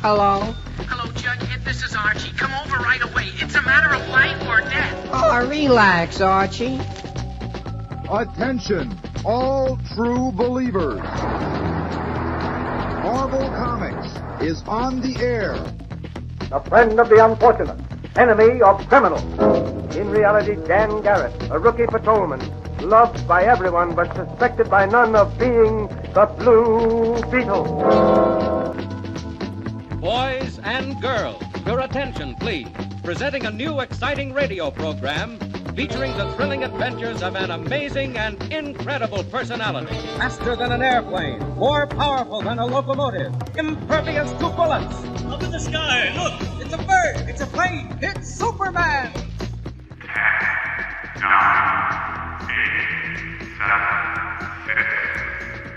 Hello? Hello, Jughead. This is Archie. Come over right away. It's a matter of life or death. Oh, relax, Archie. Attention, all true believers. Marvel Comics is on the air. The friend of the unfortunate, enemy of criminals. In reality, Dan Garrett, a rookie patrolman, loved by everyone but suspected by none of being the Blue Beetle. Boys and girls, your attention, please. Presenting a new exciting radio program featuring the thrilling adventures of an amazing and incredible personality. Faster than an airplane, more powerful than a locomotive, impervious to bullets. Up in the sky, look! It's a bird! It's a plane! It's Superman! 10, 9, 8, 7, 6,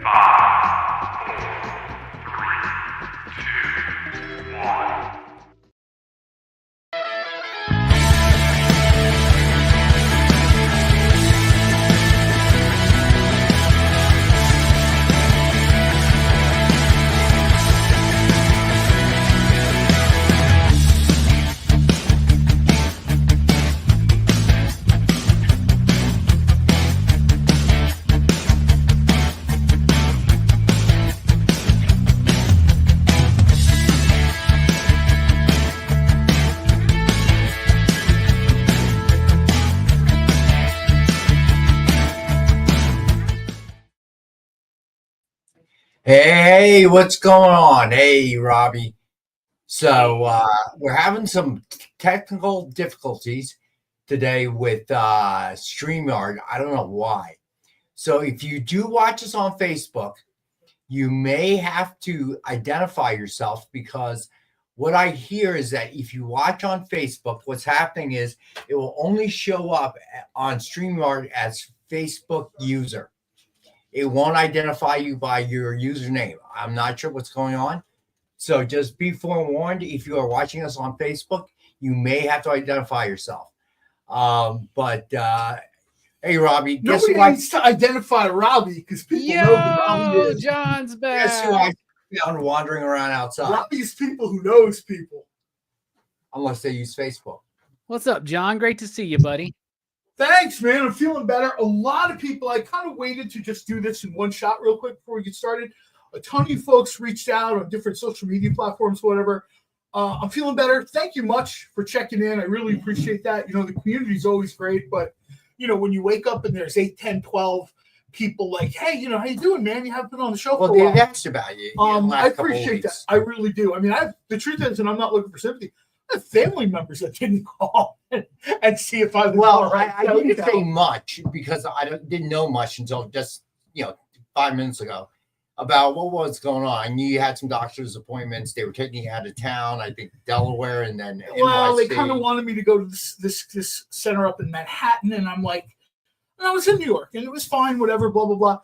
5, 4, 3, 2, 1. Hey, what's going on? Hey, Robbie. So we're having some technical difficulties today with StreamYard. I don't know why. So if you do watch us on Facebook, you may have to identify yourself, because what I hear is that if you watch on Facebook, what's happening is it will only show up on StreamYard as Facebook user. It won't identify you by your username. I'm not sure what's going on. So just be forewarned, if you are watching us on Facebook, you may have to identify yourself. Hey, Robbie. Nobody needs to identify Robbie, because people know who Robbie is. John's back. Guess who I found wandering around outside? Robbie's people who knows people. Unless they use Facebook. What's up, John? Great to see you, buddy. Thanks, man. I'm feeling better. A lot of people, I kind of waited to just do this in one shot real quick before we get started. A ton of you folks reached out on different social media platforms, whatever. I'm feeling better. Thank you much for checking in. I really appreciate that. You know, the community is always great, but, you know, when you wake up and there's 8, 10, 12 people like, hey, you know, how you doing, man? You haven't been on the show for a while. Well, they asked about you. I appreciate that. I really do. I mean, the truth is, and I'm not looking for sympathy, I have family members that didn't call and see if I was all right. I didn't say much, because I didn't know much until just 5 minutes ago about what was going on. I knew you had some doctor's appointments. They were taking you out of town, I think Delaware, and then well, NYC. they kind of wanted me to go to this center up in Manhattan, and I'm like, and I was in New York, and it was fine, whatever, blah blah blah.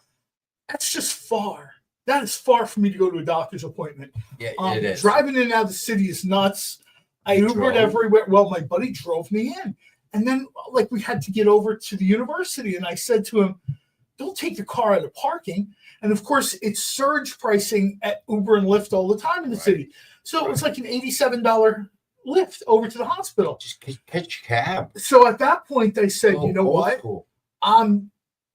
That's just far. That is far for me to go to a doctor's appointment. Yeah, it is. Driving in and out of the city is nuts. I Ubered everywhere. Well, my buddy drove me in. And then, we had to get over to the university. And I said to him, don't take the car out of parking. And, of course, it's surge pricing at Uber and Lyft all the time in the city. So it was like an $87 Lyft over to the hospital. Just catch a cab. So at that point, I said, you know what? Cool. I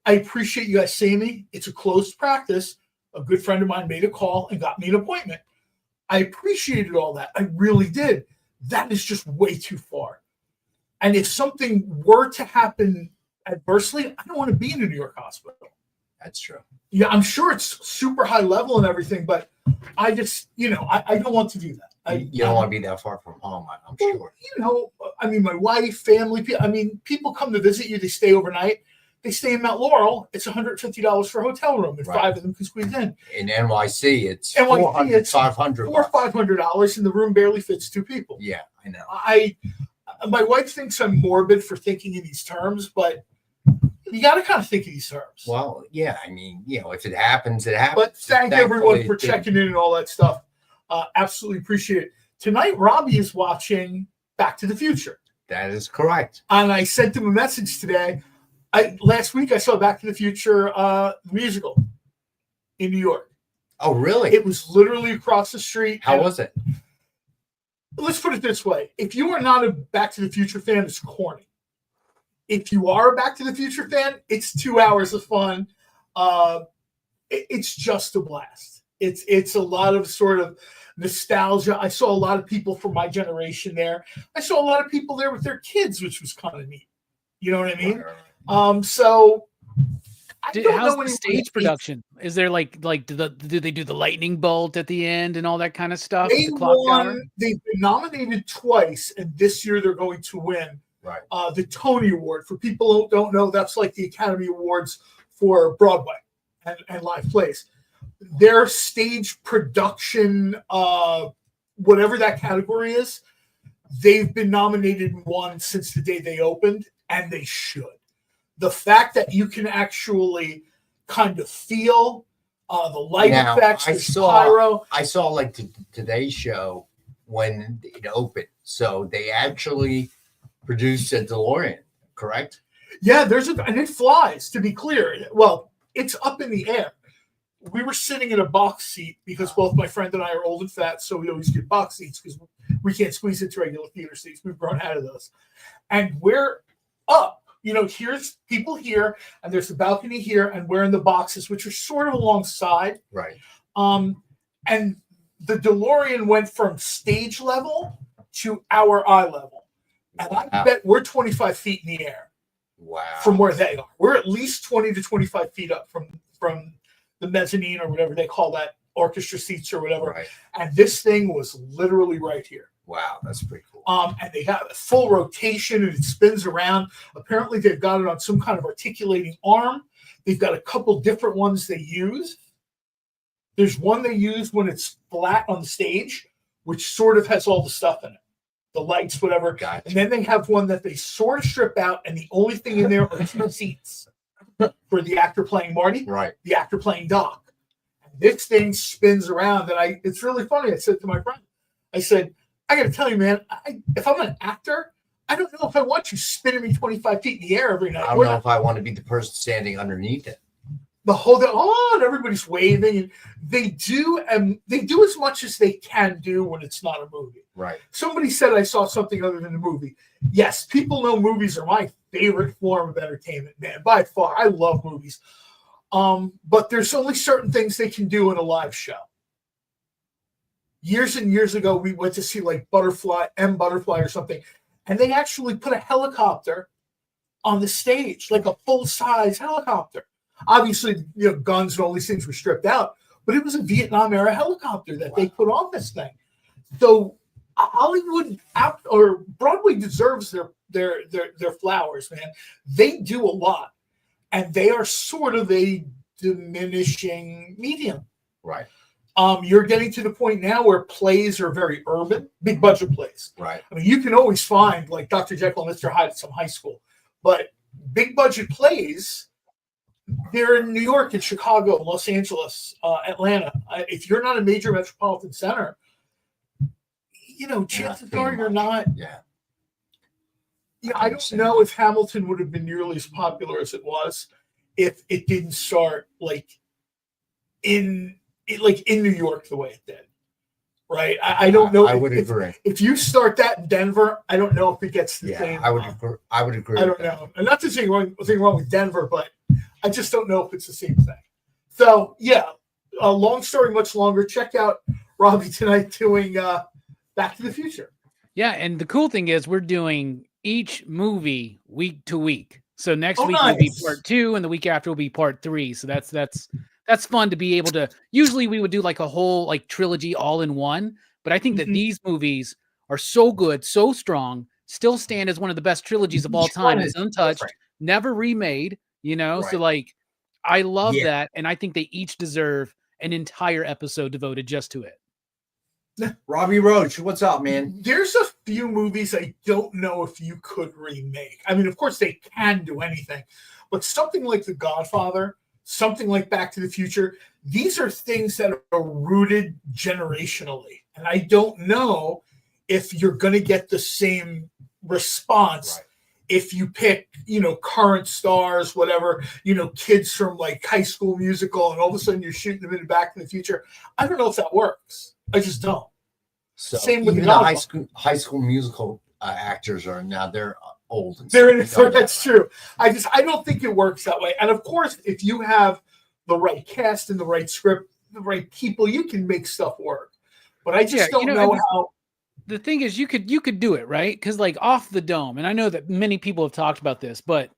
appreciate you guys seeing me. It's a closed practice. A good friend of mine made a call and got me an appointment. I appreciated all that. I really did. That is just way too far. And if something were to happen adversely, I don't want to be in a New York hospital. That's true. Yeah, I'm sure it's super high level and everything, but I just, I don't want to do that. You don't want to be that far from home, I'm sure. I mean, my wife, family, people come to visit you. They stay overnight. They stay in Mount Laurel. It's $150 for a hotel room, and 5 of them can squeeze in. In NYC, it's $400, $500. Or $500, and the room barely fits 2 people. Yeah, I know. My wife thinks I'm morbid for thinking in these terms, but you got to kind of think in these terms. Well, yeah, I mean, if it happens, it happens. But thank everyone for checking in and all that stuff. Absolutely appreciate it. Tonight, Robbie is watching Back to the Future. That is correct. And I sent him a message today. Last week, I saw Back to the Future, the musical in New York. Oh, really? It was literally across the street. How was it? let's put it this way. If you are not a Back to the Future fan, it's corny. If you are a Back to the Future fan, it's 2 hours of fun. It's just a blast. It's a lot of sort of nostalgia. I saw a lot of people from my generation there. I saw a lot of people there with their kids, which was kind of neat. You know what I mean? So I don't how's know the stage production? Is there like do they do the lightning bolt at the end and all that kind of stuff? They The clock tower? won. They've been nominated twice, and this year they're going to win the Tony Award. For people who don't know, that's like the Academy Awards for Broadway and live plays. Their stage production, whatever that category is, they've been nominated and won since the day they opened, and they should. The fact that you can actually kind of feel the light effects, pyro. I saw like the Today Show when it opened. So they actually produced a DeLorean, correct? Yeah, and it flies, to be clear. Well, it's up in the air. We were sitting in a box seat because both my friend and I are old and fat, so we always get box seats because we can't squeeze into regular theater seats. We've grown out of those. And we're up. Here's people here, and there's the balcony here, and we're in the boxes, which are sort of alongside. Right. And the DeLorean went from stage level to our eye level. And I bet we're 25 feet in the air. Wow. From where they are. We're at least 20 to 25 feet up from the mezzanine or whatever they call that, orchestra seats or whatever. Right. And this thing was literally right here. Wow, that's pretty cool. And they got a full rotation and it spins around. Apparently they've got it on some kind of articulating arm. They've got a couple different ones they use. There's one they use when it's flat on the stage, which sort of has all the stuff in it. The lights, whatever. Gotcha. And then they have one that they sort of strip out, and the only thing in there are 2 seats for the actor playing Marty, the actor playing Doc. And this thing spins around, and it's really funny. I said to my friend, I said, I got to tell you, man, if I'm an actor, I don't know if I want you spinning me 25 feet in the air every night. I don't know if I want to be the person standing underneath it. The whole day, and everybody's waving, and they do as much as they can do when it's not a movie. Right. Somebody said I saw something other than a movie. Yes, people know movies are my favorite form of entertainment, man, by far. I love movies. But there's only certain things they can do in a live show. Years and years ago, we went to see like Butterfly or something, and they actually put a helicopter on the stage, like a full-size helicopter. Obviously, guns and all these things were stripped out, but it was a Vietnam-era helicopter that they put on this thing. So Hollywood or Broadway deserves their flowers, man. They do a lot, and they are sort of a diminishing medium. Right. You're getting to the point now where plays are very urban, big budget plays. Right. I mean, you can always find like Dr. Jekyll and Mr. Hyde at some high school, but big budget plays, they're in New York and Chicago, Los Angeles, Atlanta. If you're not a major metropolitan center, chances are you're not. Yeah. I don't know if Hamilton would have been nearly as popular as it was if it didn't start in New York the way it did. Right? I don't know. I would agree. If you start that in Denver, I don't know if it gets the same. I would agree. I don't know. And not to say anything wrong with Denver, but I just don't know if it's the same thing. So, yeah, a long story, much longer. Check out Robbie tonight doing Back to the Future. Yeah, and the cool thing is we're doing each movie week to week. So next week will be part 2, and the week after will be part 3. So that's fun to be able to. Usually we would do like a whole like trilogy all in one, but I think that these movies are so good, so strong, still stand as one of the best trilogies of all time. It's untouched, never remade, So like, I love that, and I think they each deserve an entire episode devoted just to it. Robbie Roach, what's up, man? There's a few movies I don't know if you could remake. I mean, of course they can do anything, but something like The Godfather, something like Back to the Future, these are things that are rooted generationally. And I don't know if you're going to get the same response if you pick, current stars, whatever, kids from like High School Musical, and all of a sudden you're shooting them into Back to the Future. I don't know if that works. I just don't. So Same with even the high school musical actors are now they're old. And they're in it. That's true. I don't think it works that way. And of course, if you have the right cast and the right script, the right people, you can make stuff work. But I just don't know how. The thing is, you could do it, right? Because like Off the Dome, and I know that many people have talked about this, but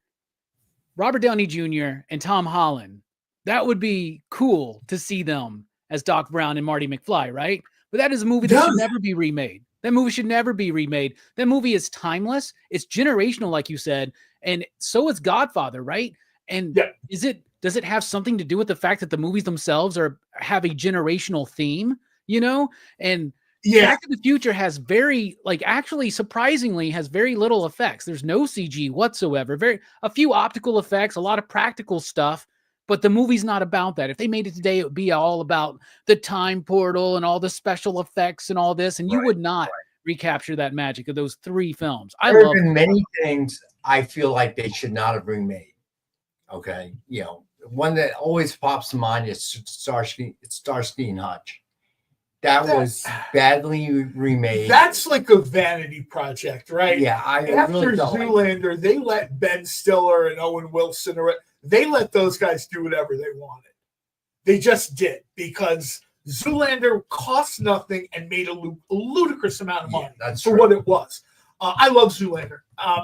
Robert Downey Jr. and Tom Holland, that would be cool to see them as Doc Brown and Marty McFly, right? But that is a movie that should never be remade. That movie should never be remade. That movie is timeless. It's generational, like you said, and so is Godfather, right? And does it have something to do with the fact that the movies themselves have a generational theme, you know? And Back to the Future has actually surprisingly has very little effects. There's no CG whatsoever. A few optical effects, a lot of practical stuff, but the movie's not about that. If they made it today, it would be all about the time portal and all the special effects and all this, and you would not recapture that magic of those 3 films. There have been many things I feel like they should not have remade. Okay, one that always pops to mind is Starsky and Hutch. That was badly remade. That's like a vanity project, right? Yeah, after really Zoolander, they let Ben Stiller and Owen Wilson, they let those guys do whatever they wanted. They just did, because Zoolander cost nothing and made a ludicrous amount of money for what it was. I love Zoolander.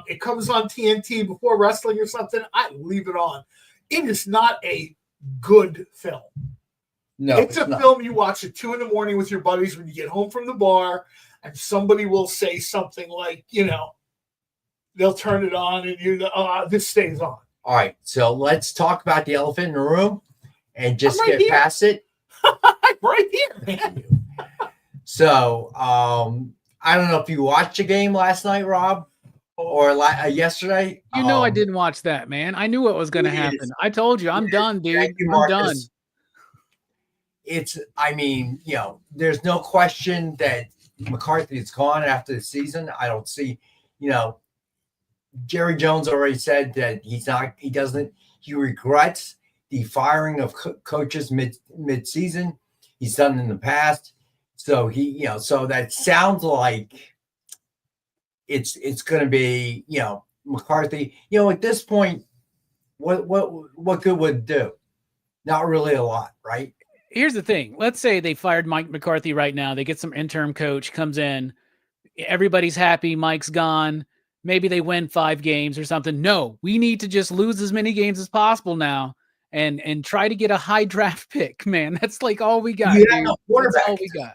It comes on TNT before wrestling or something. I leave it on. It is not a good film. No, it's a film you watch at 2 a.m. with your buddies when you get home from the bar, and somebody will say something like, they'll turn it on and this stays on. All right, so let's talk about the elephant in the room and just get past it. I'm right here, man. So, I don't know if you watched the game last night, Rob, or yesterday. I didn't watch that, man. I knew what was going to happen. I told you, I'm done, dude. I'm done. There's no question that McCarthy is gone after the season. I don't see, Jerry Jones already said that he regrets the firing of coaches mid-season. He's done in the past. So so that sounds like it's going to be, McCarthy, at this point, what good would it do? Not really a lot, right? Here's the thing. Let's say they fired Mike McCarthy right now. They get some interim coach, comes in. Everybody's happy. Mike's gone. Maybe they win 5 games or something. No, we need to just lose as many games as possible now and try to get a high draft pick, man. That's like all we got. You have no quarterback. That's all we got.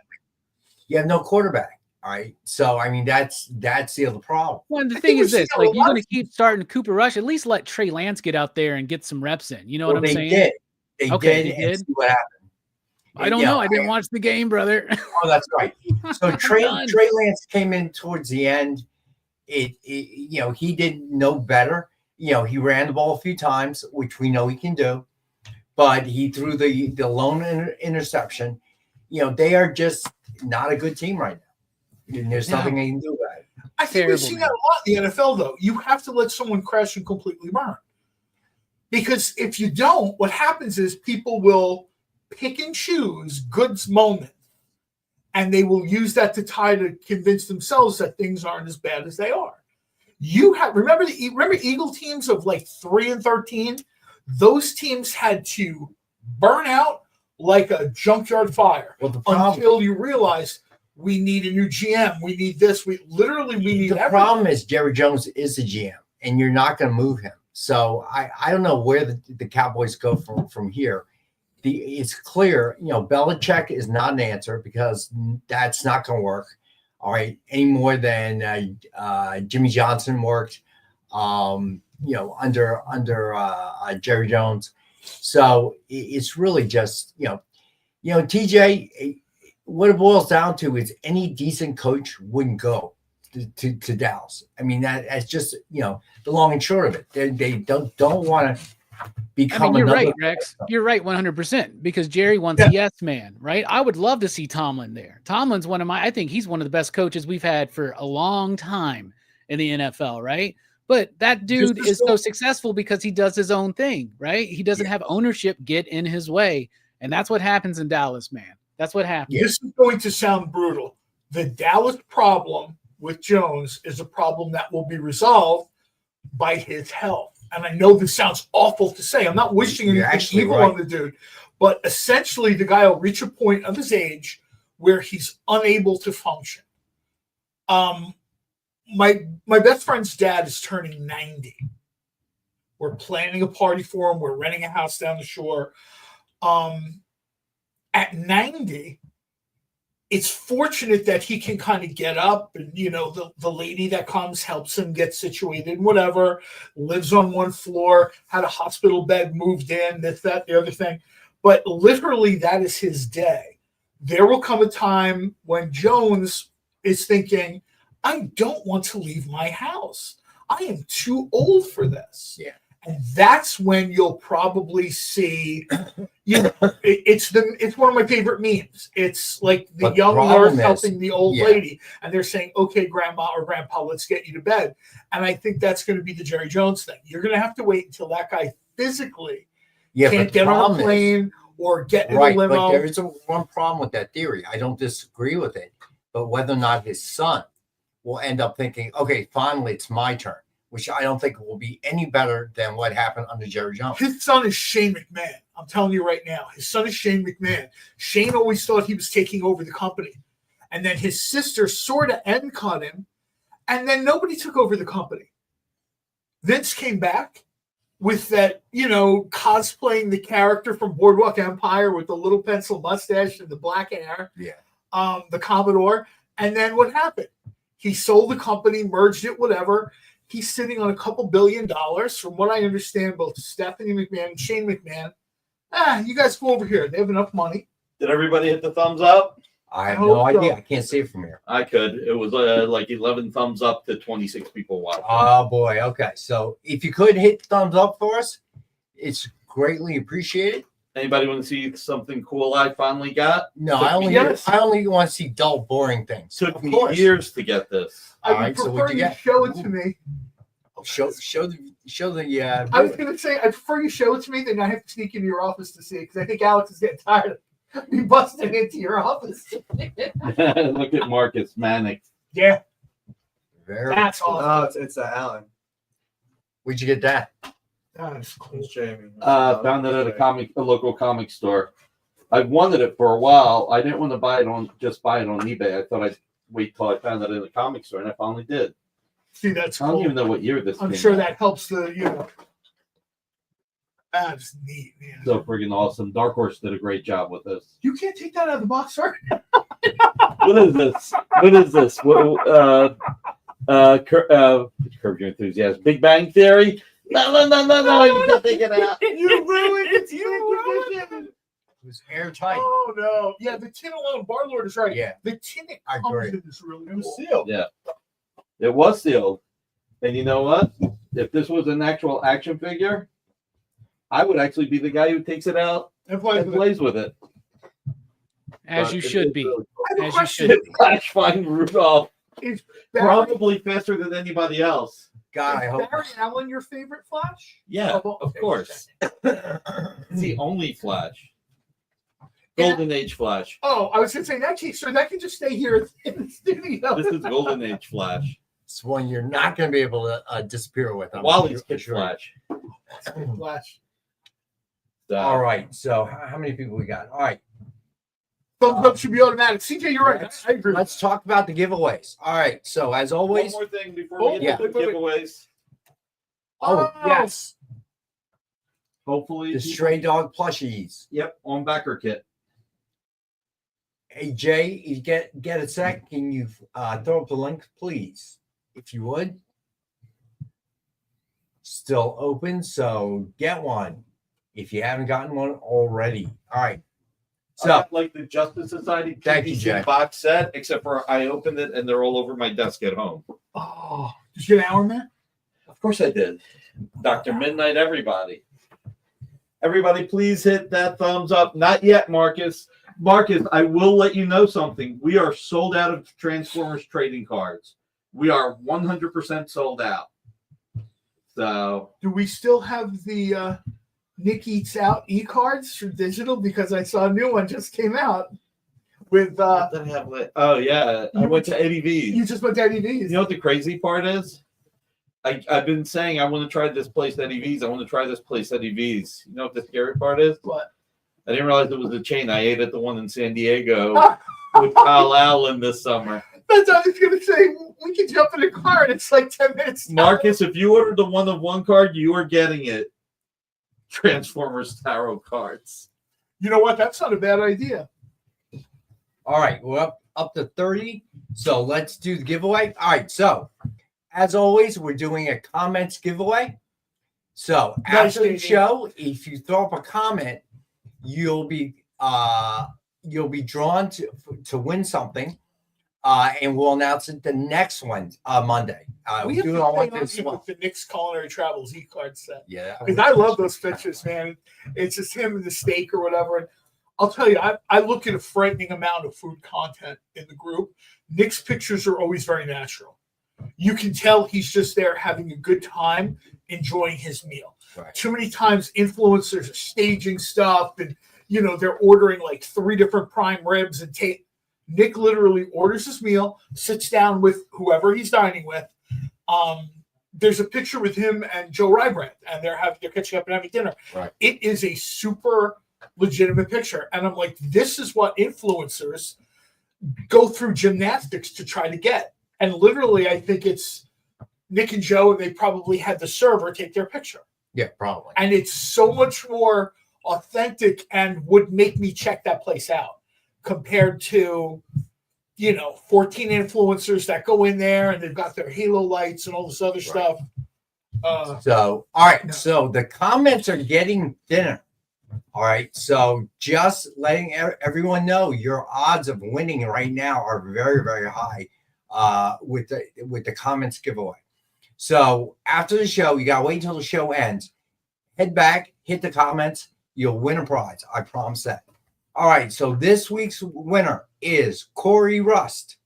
You have no quarterback. All right. So, that's the other problem. Well, the thing is this, like, you're going to keep starting Cooper Rush. At least let Trey Lance get out there and get some reps in. You know what I'm saying? They did. See what happened. I don't know. I didn't watch the game, brother. Oh, that's right. So Trey Lance came in towards the end. He didn't know better. He ran the ball a few times, which we know he can do, but he threw the lone interception. They are just not a good team right now. And there's nothing they can do about it. I think we've seen that a lot in the NFL, though. You have to let someone crash and completely burn. Because if you don't, what happens is people will pick and choose good moments, and they will use that to convince themselves that things aren't as bad as they are. Remember Eagle teams of like 3-13? Those teams had to burn out like a junkyard fire until you realize we need a new GM. We need this. We need everything. The problem is Jerry Jones is the GM, and you're not going to move him. So I don't know where the Cowboys go from here. It's clear, Belichick is not an answer because that's not going to work. All right, any more than Jimmy Johnson worked, under Jerry Jones. So it's really just, TJ. What it boils down to is any decent coach wouldn't go to Dallas. That's just the long and short of it. They don't want to. You're right, Rex. You're right 100% because Jerry wants a yes man, right? I would love to see Tomlin there. Tomlin's I think he's one of the best coaches we've had for a long time in the NFL, right? But that dude is so successful because he does his own thing, right? He doesn't have ownership get in his way. And that's what happens in Dallas, man. That's what happens. This is going to sound brutal. The Dallas problem with Jones is a problem that will be resolved by his health. And I know this sounds awful to say. I'm not wishing anything evil on the dude. But essentially, the guy will reach a point of his age where he's unable to function. My best friend's dad is turning 90. We're planning a party for him. We're renting a house down the shore. At 90, it's fortunate that he can kind of get up and, the lady that comes helps him get situated, whatever, lives on one floor, had a hospital bed moved in, this, that, the other thing. But literally that is his day. There will come a time when Jones is thinking, I don't want to leave my house. I am too old for this. Yeah. And that's when you'll probably see, it's one of my favorite memes. It's like the young nurse helping the old lady, and they're saying, okay, grandma or grandpa, let's get you to bed. And I think that's going to be the Jerry Jones thing. You're going to have to wait until that guy physically can't get on a plane or get in a limo. But there is one problem with that theory. I don't disagree with it, but whether or not his son will end up thinking, okay, finally, it's my turn, which I don't think will be any better than what happened under Jerry Jones. His son is Shane McMahon. I'm telling you right now. His son is Shane McMahon. Shane always thought he was taking over the company. And then his sister sort of end cut him. And then nobody took over the company. Vince came back with that, cosplaying the character from Boardwalk Empire with the little pencil mustache and the black hair. Yeah. The Commodore. And then what happened? He sold the company, merged it, whatever. He's sitting on a couple $2 billion. From what I understand, both Stephanie McMahon and Shane McMahon, you guys go over here. They have enough money. Did everybody hit the thumbs up? I have no idea. I can't see it from here. I could. It was like 11 thumbs up to 26 people watching. Oh, boy. Okay. So if you could hit thumbs up for us, it's greatly appreciated. Anybody want to see something cool I finally got? No, I only want to see dull, boring things. Took me years to get this. I would prefer you show it to me. Show the. I was going to say, I prefer you show it to me than I have to sneak into your office to see it, because I think Alex is getting tired of me busting into your office. Look at Marcus Manic. Yeah. That's awesome. Oh, it's Alan. Where'd you get that? That's cool. It's Jamie. Found it at a local comic store. I wanted it for a while. I didn't want to buy it on eBay. I thought I'd wait till I found it in the comic store, and I finally did. See, that's cool. I don't even know what year this. I'm sure that helps the That's neat, man. So friggin' awesome. Dark Horse did a great job with this. You can't take that out of the box, sir. What is this? What is this? Curb Your Enthusiasm. Big Bang Theory. No, you can't take it out. You ruined it. It was airtight. Oh, no. Yeah, the tin alone, Barlord is right. Yeah. The tin it comes in is really cool. Sealed. Yeah. It was sealed. And you know what? If this was an actual action figure, I would actually be the guy who takes it out and plays with it. As you should be. As you should. Flash find Rudolph. Probably faster than anybody else. God, I hope. Is Barry Allen your favorite Flash? Yeah, of course. It's the only Flash. Golden Age Flash. Oh, I was going to say, in that case, sir, that can just stay here in the studio. This is Golden Age Flash. It's one you're not going to be able to disappear with. Wally's Kid Flash. Flash. All right. So, how many people we got? All right. Thumbs up should be automatic. CJ, you're right. I agree. Let's talk about the giveaways. All right. So, as always. One more thing before we get to the giveaways. Oh, yes. Hopefully. The Stray Dog plushies. Yep. On backer kit. Hey, Jay, you get a sec. Can you throw up the link, please? If you would. Still open, so get one if you haven't gotten one already. All right. So, like the Justice Society thank you, Jay. box set, except for I opened it and they're all over my desk at home. Oh, did you get an Hour Man? Of course I did. Dr. Midnight, everybody. Everybody, please hit that thumbs up. Not yet, Marcus. Marcus, I will let you know something. We are sold out of Transformers trading cards. We are 100% sold out. So, do we still have the Nick Eats Out e-cards for digital? Because I saw a new one just came out. with What did I have oh yeah, I went to Eddie V's. You just went to Eddie V's. You know what the crazy part is? I've been saying I want to try this place Eddie V's. I want to try this place Eddie V's. You know what the scary part is? What? I didn't realize it was a chain. I ate at the one in San Diego with Kyle Allen this summer. That's what I was going to say. We can jump in a car and it's like 10 minutes. Marcus, if you ordered the one of one card, you are getting it. Transformers Tarot cards. You know what? That's not a bad idea. All right, we're up to 30. So let's do the giveaway. All right, so as always, we're doing a comments giveaway. So after the show, if you throw up a comment, you'll be drawn to win something. And we'll announce it the next one, Monday. We have to play with the Nick's Culinary Travels e-card set. Yeah. Because I love those pictures, man. It's just him and the steak or whatever. And I'll tell you, I look at a frightening amount of food content in the group. Nick's pictures are always very natural. You can tell he's just there having a good time, enjoying his meal. Right. Too many times influencers are staging stuff and, they're ordering like 3 different prime ribs and Nick literally orders his meal, sits down with whoever he's dining with. There's a picture with him and Joe Rybrandt, and they're catching up and having dinner. Right. It is a super legitimate picture. And I'm like, this is what influencers go through gymnastics to try to get. And literally, I think it's Nick and Joe, and they probably had the server take their picture. Yeah, probably. And it's so much more authentic and would make me check that place out compared to, 14 influencers that go in there and they've got their halo lights and all this other stuff. So, all right. So the comments are getting thinner. All right. So just letting everyone know your odds of winning right now are very, very high with the comments giveaway. So after the show, you got to wait until the show ends. Head back, hit the comments. You'll win a prize. I promise that. All right. So this week's winner is Corey Rust.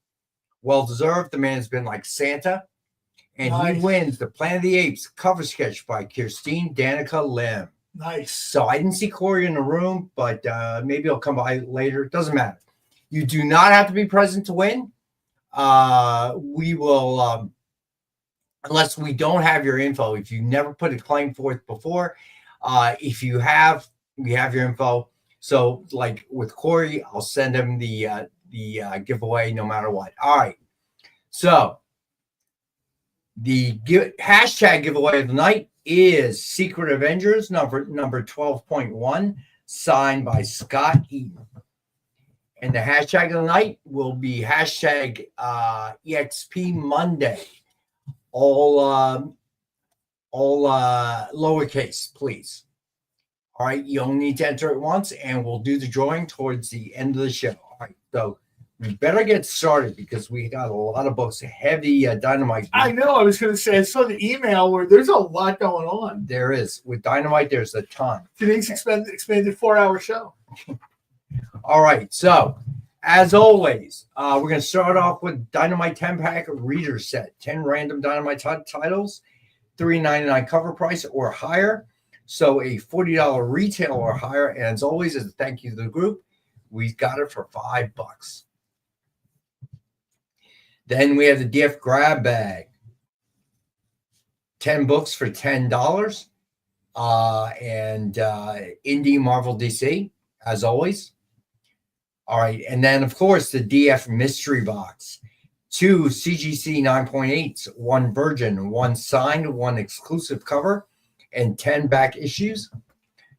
Well deserved. The man has been like Santa. And He wins the Planet of the Apes cover sketch by Kirstine Danica Lim. Nice. So I didn't see Corey in the room, but maybe he'll come by later. It doesn't matter. You do not have to be present to win. We will, unless we don't have your info. If you never put a claim forth before, if you have, we have your info. So like with Corey, I'll send him the giveaway no matter what. All right. So the hashtag giveaway of the night is Secret Avengers number 12.1, signed by Scott Eaton. And the hashtag of the night will be hashtag EXP Monday. All lowercase, please. All right, you only need to enter it once, and we'll do the drawing towards the end of the show. All right, so we better get started because we got a lot of books, heavy Dynamite. I know. I was going to say, I saw the email where there's a lot going on. There is. With Dynamite, there's a ton. Today's expanded 4-hour show. All right, so as always, we're going to start off with Dynamite 10-pack reader set. 10 random Dynamite titles, $3.99 cover price or higher. So a $40 retail or higher. And as always, as a thank you to the group, we got it for $5. Then we have the DF grab bag. 10 books for $10. And Indie, Marvel, DC, as always. All right. And then, of course, the DF mystery box. 2 CGC 9.8s, 1 Virgin, 1 signed, 1 exclusive cover, and 10 back issues.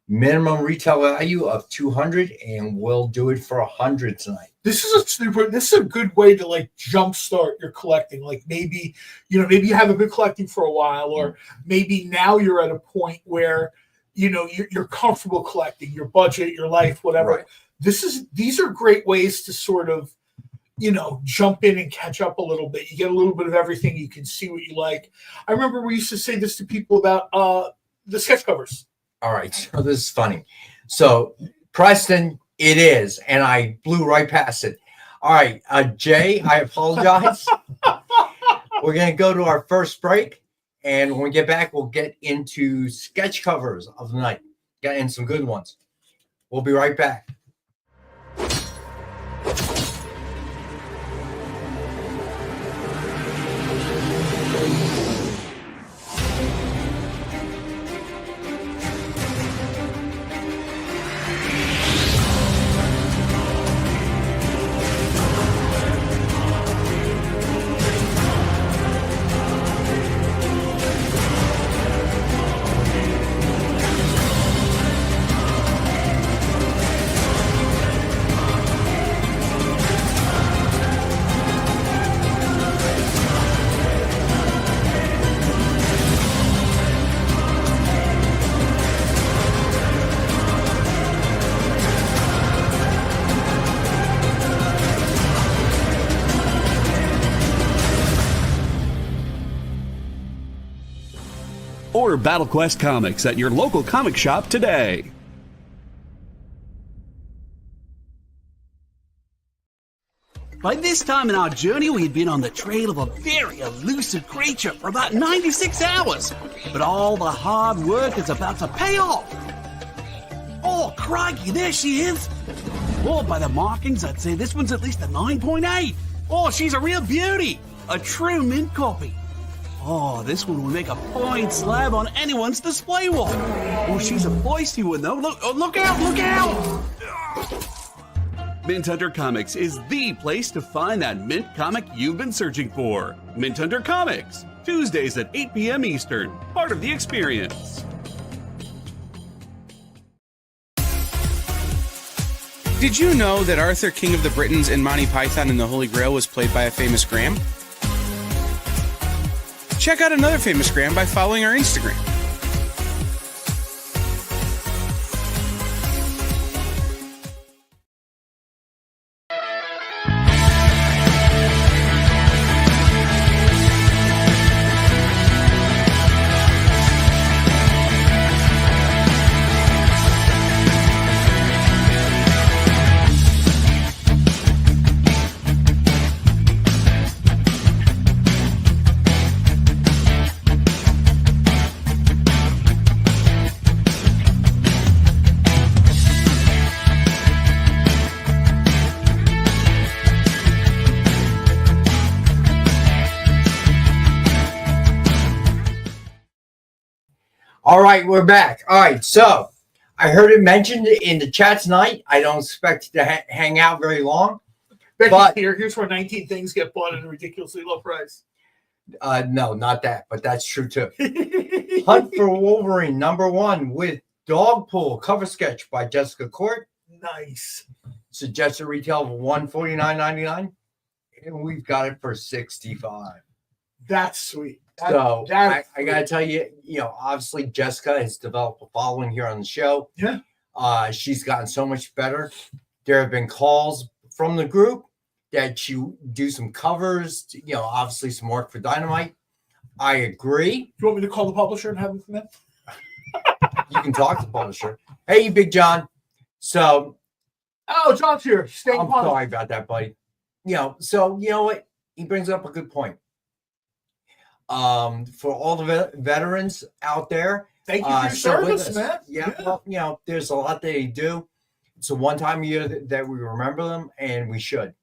Minimum retail value of $200, and we'll do it for $100 tonight. This is a good way to like jumpstart your collecting. Like maybe you haven't been collecting for a while, or maybe now you're at a point where you're comfortable collecting, your budget, your life, whatever. Right. These are great ways to sort of jump in and catch up a little bit. You get a little bit of everything. You can see what you like. I remember we used to say this to people about the sketch covers. All right, so this is funny. So, Preston, it is, and I blew right past it. All right, Jay, I apologize. We're going to go to our first break, and when we get back, we'll get into sketch covers of the night. Get in some good ones. We'll be right back. Discover Battle Quest Comics at your local comic shop today. By this time in our journey, we had been on the trail of a very elusive creature for about 96 hours. But all the hard work is about to pay off. Oh, crikey, there she is. Oh, by the markings, I'd say this one's at least a 9.8. Oh, she's a real beauty. A true mint copy. Oh, this one will make a fine slab on anyone's display wall. Oh, she's a feisty one, though. Look, oh, look out, look out! Mint Hunter Comics is the place to find that mint comic you've been searching for. Mint Hunter Comics, Tuesdays at 8 p.m. Eastern, part of the experience. Did you know that Arthur, King of the Britons in Monty Python and the Holy Grail was played by a famous Graham? Check out another famous Graham by following our Instagram. All right, we're back. All right, so I heard it mentioned in the chat tonight. I don't expect to hang out very long. But here's where 19 things get bought at a ridiculously low price. No, not that, but that's true too. Hunt for Wolverine #1 with Dogpool cover sketch by Jessica Court. Nice. Suggested retail of $149.99, and we've got it for $65. That's sweet. I got to tell you, obviously Jessica has developed a following here on the show. Yeah. She's gotten so much better. There have been calls from the group that you do some covers, obviously some work for Dynamite. I agree. Do you want me to call the publisher and have them come in? You can talk to the publisher. Hey, Big John. So. Oh, John's here. I'm sorry about that, buddy. So you know what? He brings up a good point. For all the veterans out there, thank you for your service, man. Yeah, well, there's a lot they do. It's a one-time a year that we remember them, and we should.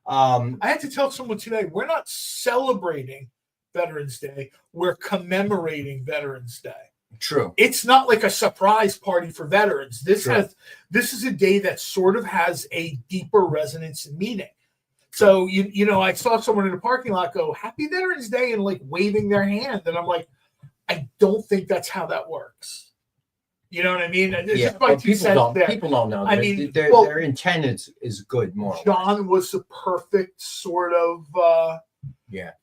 I had to tell someone today, we're not celebrating Veterans Day, we're commemorating Veterans Day. True. It's not like a surprise party for veterans. This is a day that sort of has a deeper resonance and meaning. So, I saw someone in the parking lot go, Happy Veterans Day, and like waving their hand. And I'm like, I don't think that's how that works. You know what I mean? Yeah, but people don't know. I mean, their intent is good, more. John was the perfect sort of,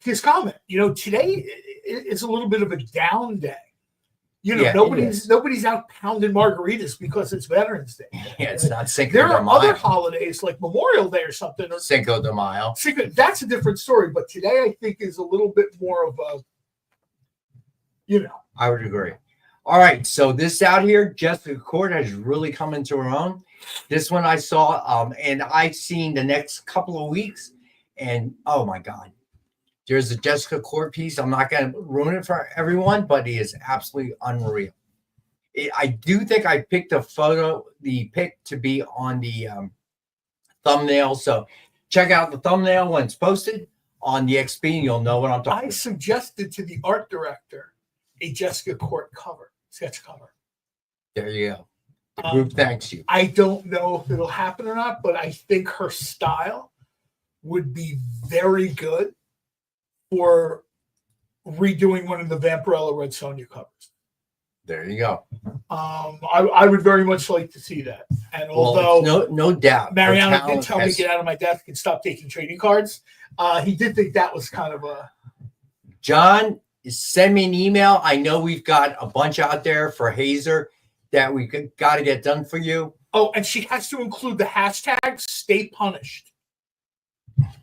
his comment. Today it's a little bit of a down day. Nobody's out pounding margaritas because it's Veterans Day. Yeah, it's not Cinco de Mayo. There are other holidays like Memorial Day or something. Or Cinco de Mayo. That's a different story. But today, I think, is a little bit more of a, I would agree. All right, so this out here, Jessica Court has really come into her own. This one I saw, and I've seen the next couple of weeks, and oh my God. There's a Jessica Court piece. I'm not going to ruin it for everyone, but it is absolutely unreal. I do think I picked the pic to be on the thumbnail. So check out the thumbnail when it's posted on the XP, and you'll know what I'm talking about. I suggested to the art director a Jessica Court sketch cover. There you go. The group thanks you. I don't know if it'll happen or not, but I think her style would be very good for redoing one of the Vampirella Red Sonja covers. There you go. I would very much like to see that. And although no doubt, Mariana did tell me to get out of my desk and stop taking trading cards, he did think that was kind of a. John, send me an email. I know we've got a bunch out there for Hazer that we got to get done for you. Oh, and she has to include the hashtag Stay Punished.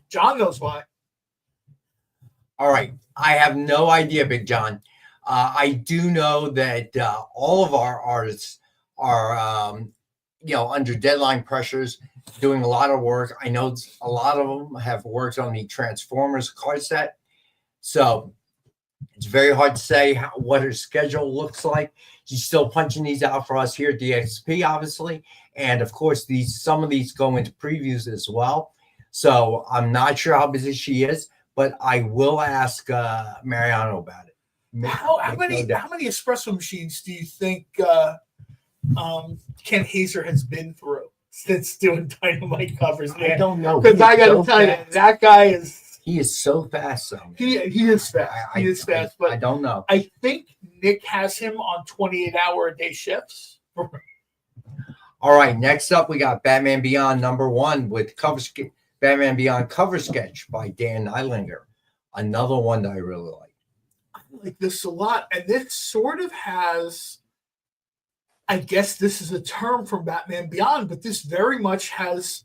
John knows why. All right. I have no idea, Big John. I do know that all of our artists are, under deadline pressures, doing a lot of work. I know a lot of them have worked on the Transformers card set. So it's very hard to say what her schedule looks like. She's still punching these out for us here at DXP, obviously. And of course, some of these go into previews as well. So I'm not sure how busy she is, but I will ask Mariano about it. How many espresso machines do you think Ken Hazer has been through since doing Dynamite covers? Man? I don't know. Because I got to tell you, that guy is. He is so fast. He is fast. He is fast. But I don't know. I think Nick has him on 28-hour-a-day shifts. All right. Next up, we got Batman Beyond #1 with Batman Beyond cover sketch by Dan Nylinger. Another one that I really like. I like this a lot. And this sort of has, I guess this is a term from Batman Beyond, but this very much has,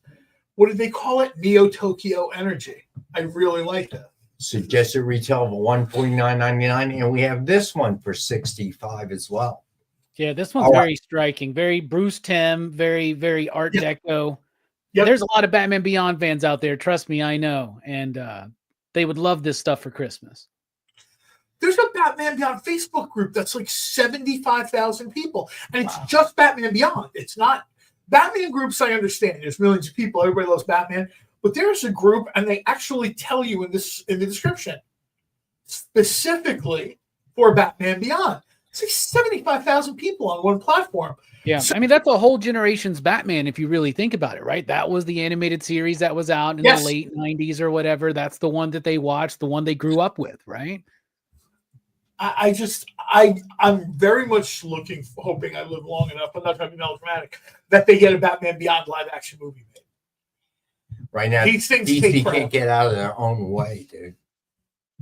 what do they call it? Neo Tokyo energy. I really like that. Suggested retail of $149.99, and we have this one for $65 as well. Yeah, this one's very striking, very Bruce Timm, very, very Art Deco. Yep. There's a lot of Batman Beyond fans out there. Trust me, I know. And they would love this stuff for Christmas. There's a Batman Beyond Facebook group that's like 75,000 people. And it's just Batman Beyond. It's not Batman groups. I understand. There's millions of people. Everybody loves Batman. But there's a group, and they actually tell you in the description, specifically for Batman Beyond. It's like 75,000 people on one platform. Yeah, So, I mean, that's a whole generation's Batman if you really think about it, right? That was the animated series that was out in the late 90s or whatever. That's the one that they watched, the one they grew up with, right? I'm very much hoping I live long enough, I'm not trying to be melodramatic, that they get a Batman Beyond live action movie made. Right now, These things DC take can't get out of their own way, dude.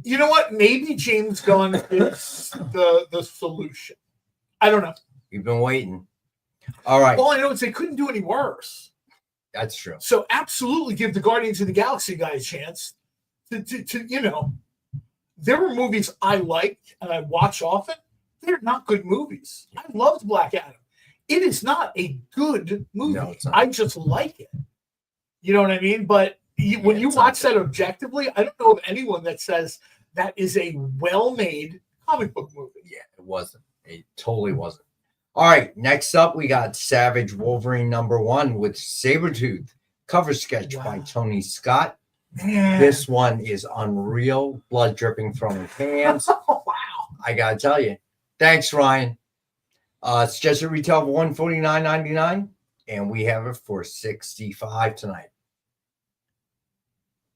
You know what? Maybe James Gunn is the solution. I don't know. We've been waiting. All right. All I know is they couldn't do any worse. That's true. So absolutely give the Guardians of the Galaxy guy a chance to there were movies I liked and I watch often. They're not good movies. I loved Black Adam. It is not a good movie. No, it's not. I just like it. You know what I mean? But when you watch that objectively, I don't know of anyone that says that is a well-made comic book movie. Yeah, it wasn't. It totally wasn't. All right, next up, we got Savage Wolverine #1 with Sabretooth cover sketch by Tony Scott. Man. This one is unreal. Blood dripping from his hands. Wow. I got to tell you. Thanks, Ryan. Suggested retail of $149.99, and we have it for $65 tonight.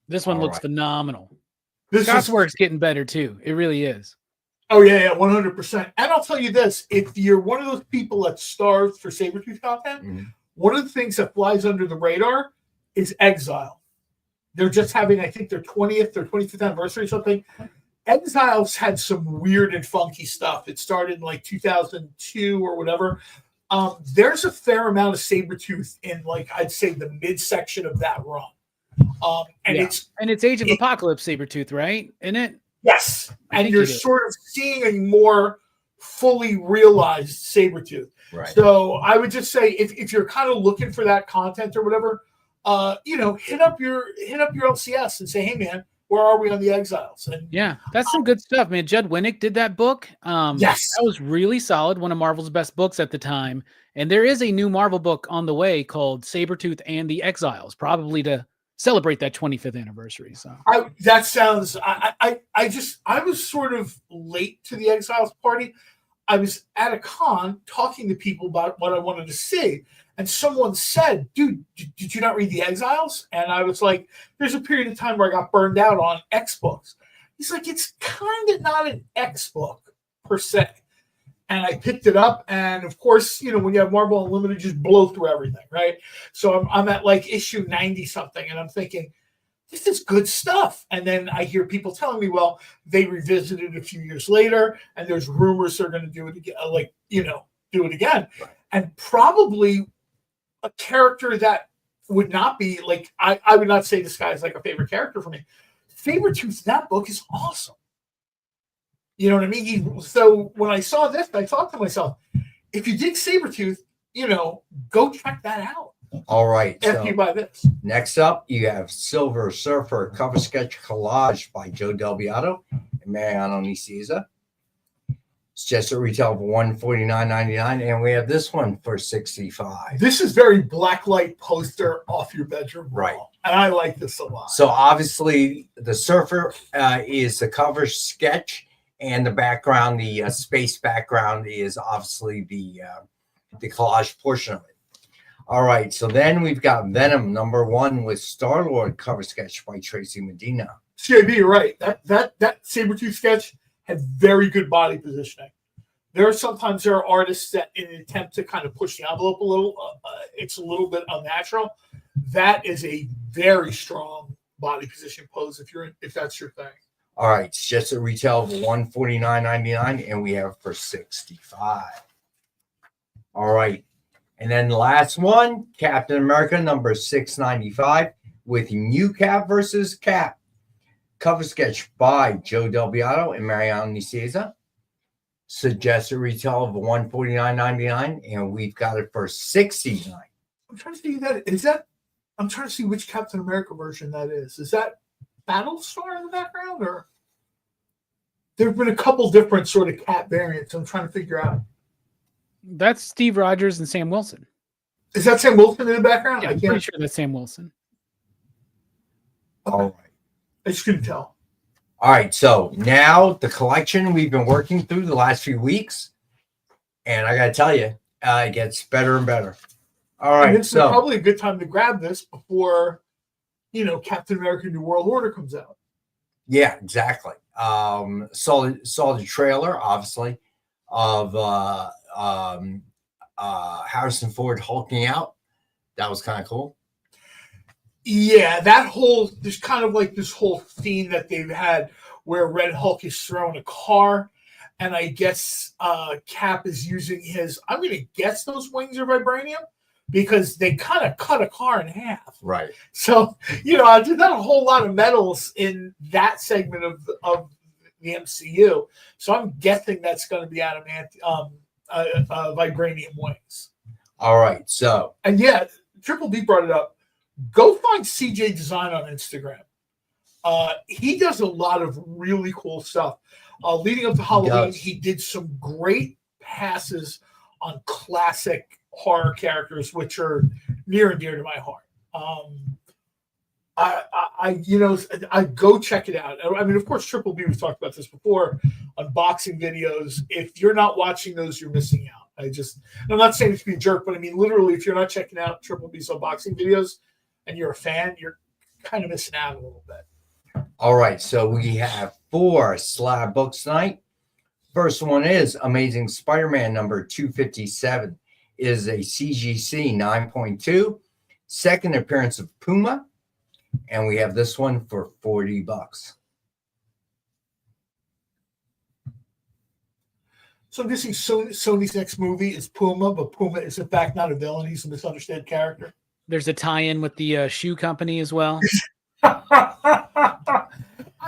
This one All looks right. phenomenal. This Scott's is- work's getting better too. It really is. Oh, yeah, 100%. And I'll tell you this, if you're one of those people that starves for Sabretooth content, one of the things that flies under the radar is Exile. They're just having, I think, their 20th or 25th anniversary or something. Exiles had some weird and funky stuff. It started in like 2002 or whatever. There's a fair amount of Sabretooth in, like, I'd say the midsection of that run. And it's Age of Apocalypse Sabretooth, right? Isn't it? Yes. I And think you're it is. sort of seeing a more fully realized Sabretooth. Right. So I would just say if you're kind of looking for that content or whatever, hit up your LCS and say, hey man, where are we on the Exiles? And Yeah, that's some good stuff, man. Judd Winnick did that book. Yes. That was really solid. One of Marvel's best books at the time. And there is a new Marvel book on the way called Sabretooth and the Exiles, probably to celebrate that 25th anniversary. So I was sort of late to the Exiles party. I was at a con talking to people about what I wanted to see. And someone said, dude, did you not read the Exiles? And I was like, there's a period of time where I got burned out on X books. He's like, it's kind of not an X book per se. And I picked it up. And of course, when you have Marvel Unlimited, just blow through everything, right? So I'm at like issue 90 something. And I'm thinking, this is good stuff. And then I hear people telling me, well, they revisited a few years later. And there's rumors they're going to do it again, do it again. Right. And probably a character that would not be like, I would not say this guy is like a favorite character for me. Sabretooth, that book is awesome. You know what I mean? So when I saw this, I thought to myself, if you dig Sabretooth, go check that out. All right. After you buy this. Next up, you have Silver Surfer cover sketch collage by Joe Del Beato and Mariano Nicieza. It's just a retail of $149.99, and we have this one for $65. This is very blacklight poster off your bedroom wall. Right. And I like this a lot. So obviously, the Surfer is the cover sketch, and the background, the space background, is obviously the collage portion of it. All right, so then we've got Venom #1 with Star-Lord cover sketch by Tracy Medina. CAB, you're right. That Sabretooth sketch had very good body positioning. There are artists that, in an attempt to kind of push the envelope a little, it's a little bit unnatural. That is a very strong body position pose if that's your thing. All right, it's just a retail of $149.99, and we have for $65. All right, and then the last one, Captain America #695 with New Cap versus Cap. Cover sketch by Joe Del Beato and Mariano Nicieza. Suggested retail of $149.99, and we've got it for $69. I'm trying to see I'm trying to see which Captain America version that is. Is that Battlestar in the background, or there have been a couple different sort of Cap variants? I'm trying to figure out. That's Steve Rogers and Sam Wilson. Is that Sam Wilson in the background? Yeah, I'm pretty sure that's Sam Wilson. Okay. All right. I just couldn't tell. All right, so now the collection we've been working through the last few weeks, and I got to tell you, it gets better and better. All right, and this is probably a good time to grab this before, Captain America: New World Order comes out. Yeah, exactly. Saw the trailer, obviously, of Harrison Ford hulking out. That was kind of cool. Yeah, there's kind of like this whole theme that they've had where Red Hulk is throwing a car, and I guess Cap is using I'm going to guess those wings are vibranium, because they kind of cut a car in half. Right. So, there's not a whole lot of metals in that segment of the MCU. So I'm guessing that's going to be vibranium wings. All right, so. And yeah, Triple D brought it up. Go find CJ Design on Instagram. He does a lot of really cool stuff. Leading up to Halloween, he did some great passes on classic horror characters, which are near and dear to my heart. I go check it out. I mean, of course, Triple B, we've talked about this before, unboxing videos. If you're not watching those, you're missing out. I'm not saying to be a jerk, but I mean, literally, if you're not checking out Triple B's unboxing videos and you're a fan, you're kind of missing out a little bit. All right, so we have 4 slab books tonight. First one is Amazing Spider-Man #257. Is a CGC 9.2. Second appearance of Puma. And we have this one for $40. So I'm guessing Sony's next movie is Puma, but Puma is in fact not a villain. He's a misunderstood character. There's a tie-in with the shoe company as well. I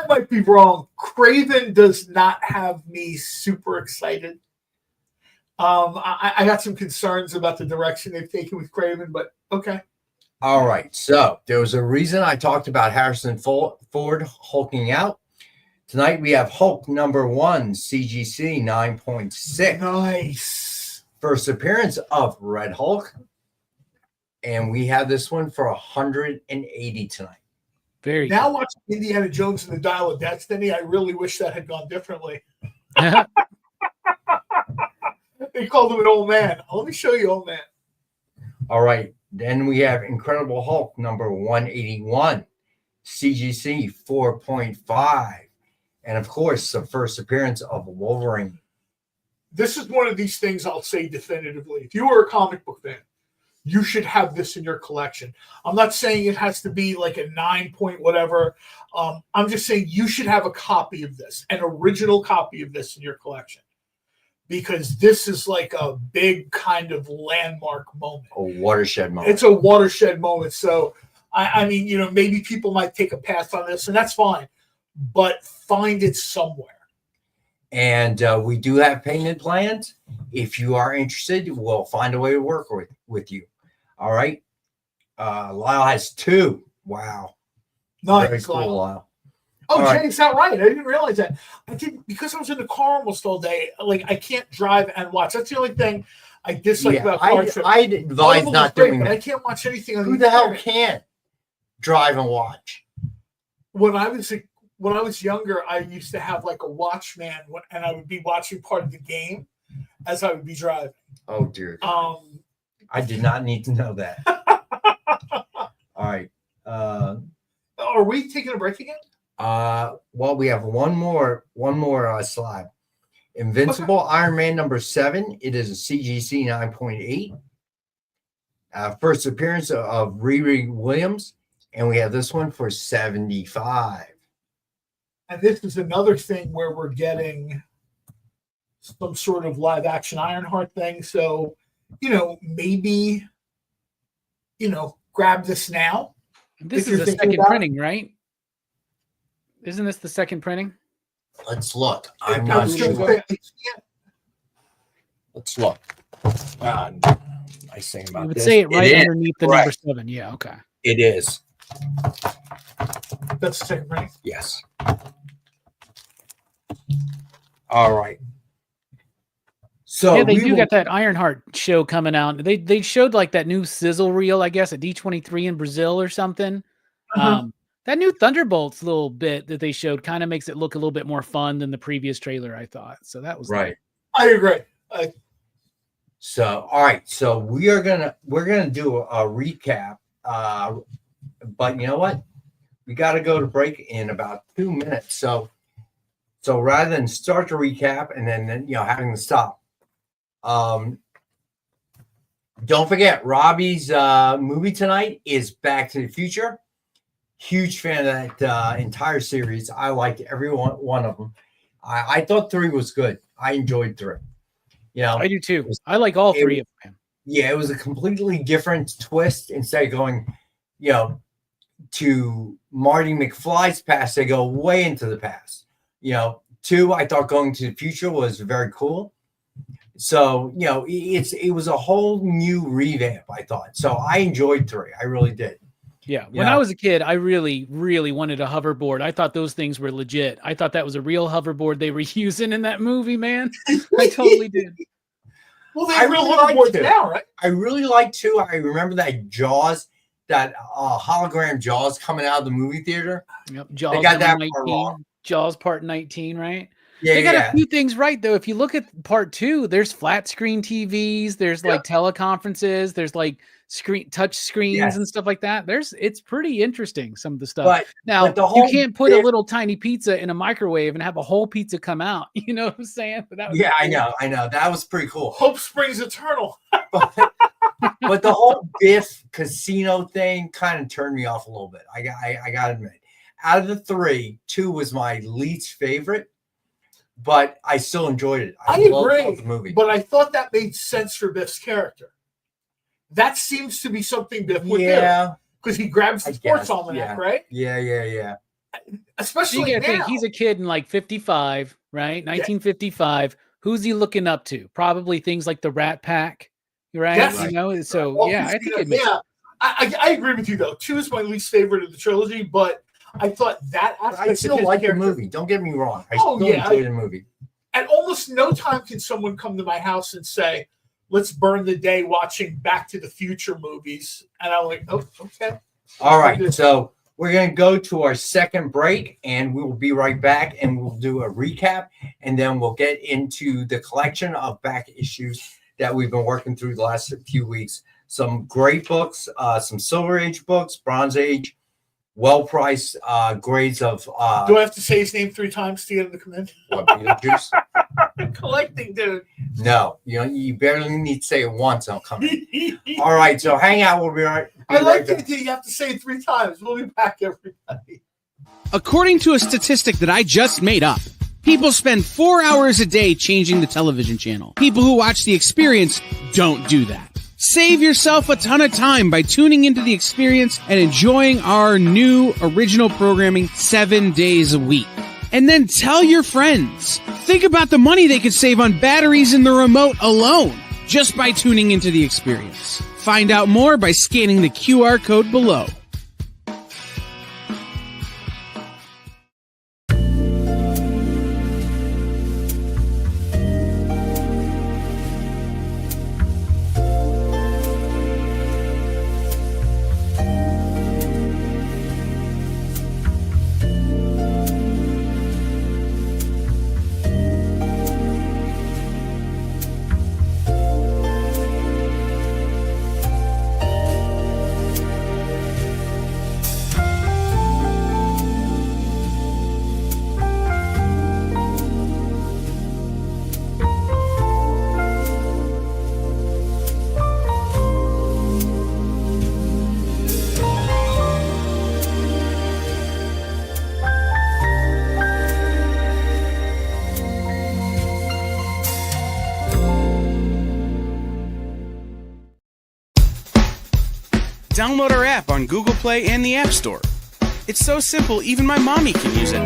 might be wrong. Craven does not have me super excited. I got some concerns about the direction they've taken with Craven, but okay. All right, so there was a reason I talked about Harrison Ford hulking out. Tonight we have Hulk #1, CGC 9.6. Nice. First appearance of Red Hulk. And we have this one for $180 tonight. Very now good. Watching Indiana Jones and the Dial of Destiny, I really wish that had gone differently. They called him an old man. Let me show you, old man. All right. Then we have Incredible Hulk #181, CGC 4.5. And of course, the first appearance of Wolverine. This is one of these things I'll say definitively. If you are a comic book fan, you should have this in your collection. I'm not saying it has to be like a 9 point whatever. I'm just saying you should have a copy of this, an original copy of this in your collection. Because this is like a big kind of landmark moment. A watershed moment. It's a watershed moment. So, I mean, maybe people might take a pass on this, and that's fine. But find it somewhere. And we do have payment plans. If you are interested, we'll find a way to work with you. All right. Lyle has 2. Wow. Nice. Very cool, Lyle. Oh, All Jenny's not right. I didn't realize that. I didn't, because I was in the car almost all day. Like, I can't drive and watch. That's the only thing I dislike about car trips. I advise not doing that. that. I can't watch anything on Who the hell can't drive and watch? When I was younger, I used to have like a watchman, and I would be watching part of the game as I would be driving. Oh dear. I did not need to know that. All right. Are we taking a break again? Well, we have one more slab. Invincible Iron Man number 7. It is a CGC 9.8. First appearance of Riri Williams, and we have this one for 75. And this is another thing where we're getting some sort of live action Ironheart thing. So, maybe, grab this now. This is the second printing, right? Isn't this the second printing? Let's look. I'm not sure. Let's look. Nice thing about You would this. say it right is underneath the correct. number 7. Yeah, okay. It is. That's the second printing? Yes. All right. So yeah, they do got that Ironheart show coming out. They showed like that new sizzle reel, I guess, at D23 in Brazil or something. That new Thunderbolts little bit that they showed kind of makes it look a little bit more fun than the previous trailer, I thought. So that was right. I agree. So all right, so we're gonna do a recap. But you know what? We got to go to break in about 2 minutes. So rather than start the recap and then having to stop. Don't forget, Robbie's movie tonight is Back to the Future. Huge fan of that entire series. I liked every one of them. I thought 3 was good. I enjoyed 3. I do too. I like all 3 of them. Yeah, it was a completely different twist. Instead of going, to Marty McFly's past, they go way into the past. 2, I thought going to the future was very cool. So, it was a whole new revamp, I thought. So I enjoyed 3. I really did. Yeah. When I was a kid, I really, really wanted a hoverboard. I thought those things were legit. I thought that was a real hoverboard they were using in that movie, man. I totally did. Well, they really hoverboards now, right? I really liked 2. I remember that Jaws, that hologram Jaws coming out of the movie theater. Yep. Jaws, they got that 19, part wrong. Jaws part 19, right? Yeah, they got a few things right though. If you look at part 2, there's flat screen TVs, there's like teleconferences, there's like touch screens and stuff like that. It's pretty interesting, some of the stuff. But you can't put a little tiny pizza in a microwave and have a whole pizza come out. You know what I'm saying? But that was I know. That was pretty cool. Hope springs eternal. But the whole Biff casino thing kind of turned me off a little bit. I got to admit. Out of the 3, 2 was my least favorite. But I still enjoyed it. I agree, loved the movie. But I thought that made sense for Biff's character. That seems to be something Biff would do. Because he grabs the sports almanac, right? Yeah. Especially you now. think he's a kid in like 55, right? 1955. Who's he looking up to? Probably things like the Rat Pack, right? Yes. So I think it makes I agree with you though. 2 is my least favorite of the trilogy, but I thought that aspect I still like the movie. Don't get me wrong. I still enjoy the movie. At almost no time can someone come to my house and say, let's burn the day watching Back to the Future movies. And I'm like, oh, okay. All right. So we're going to go to our second break, and we will be right back, and we'll do a recap, and then we'll get into the collection of back issues that we've been working through the last few weeks. Some great books, some Silver Age books, Bronze Age, well-priced grades of... Do I have to say his name 3 times to get him to come in? What, Beetlejuice? Collecting, dude. No, you barely need to say it once. I'll come in. All right, so hang out. We'll be right. I like it. You have to say it 3 times. We'll be back, everybody. According to a statistic that I just made up, people spend 4 hours a day changing the television channel. People who watch The Experience don't do that. Save yourself a ton of time by tuning into The Experience and enjoying our new original programming 7 days a week. and then tell your friends. Think about the money they could save on batteries in the remote alone just by tuning into the experience. Find out more by scanning the QR code below. Download our app on Google Play and the App Store. It's so simple, even my mommy can use it.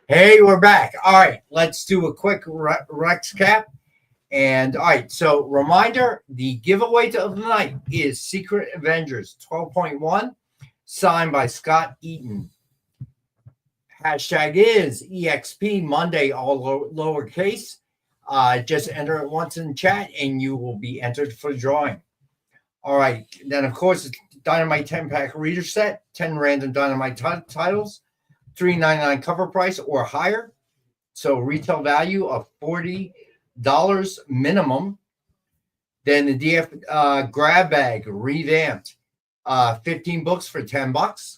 Hey, we're back. All right, let's do a quick Rex cap. And all right, so reminder, the giveaway of the night is Secret Avengers 12.1, signed by Scott Eaton. Hashtag is EXP Monday, all lowercase. Just enter it once in chat and you will be entered for the drawing. All right, then of course, it's Dynamite 10-pack reader set, 10 random Dynamite titles, $3.99 cover price or higher. So retail value of $40 minimum. Then the DF grab bag revamped, 15 books for $10.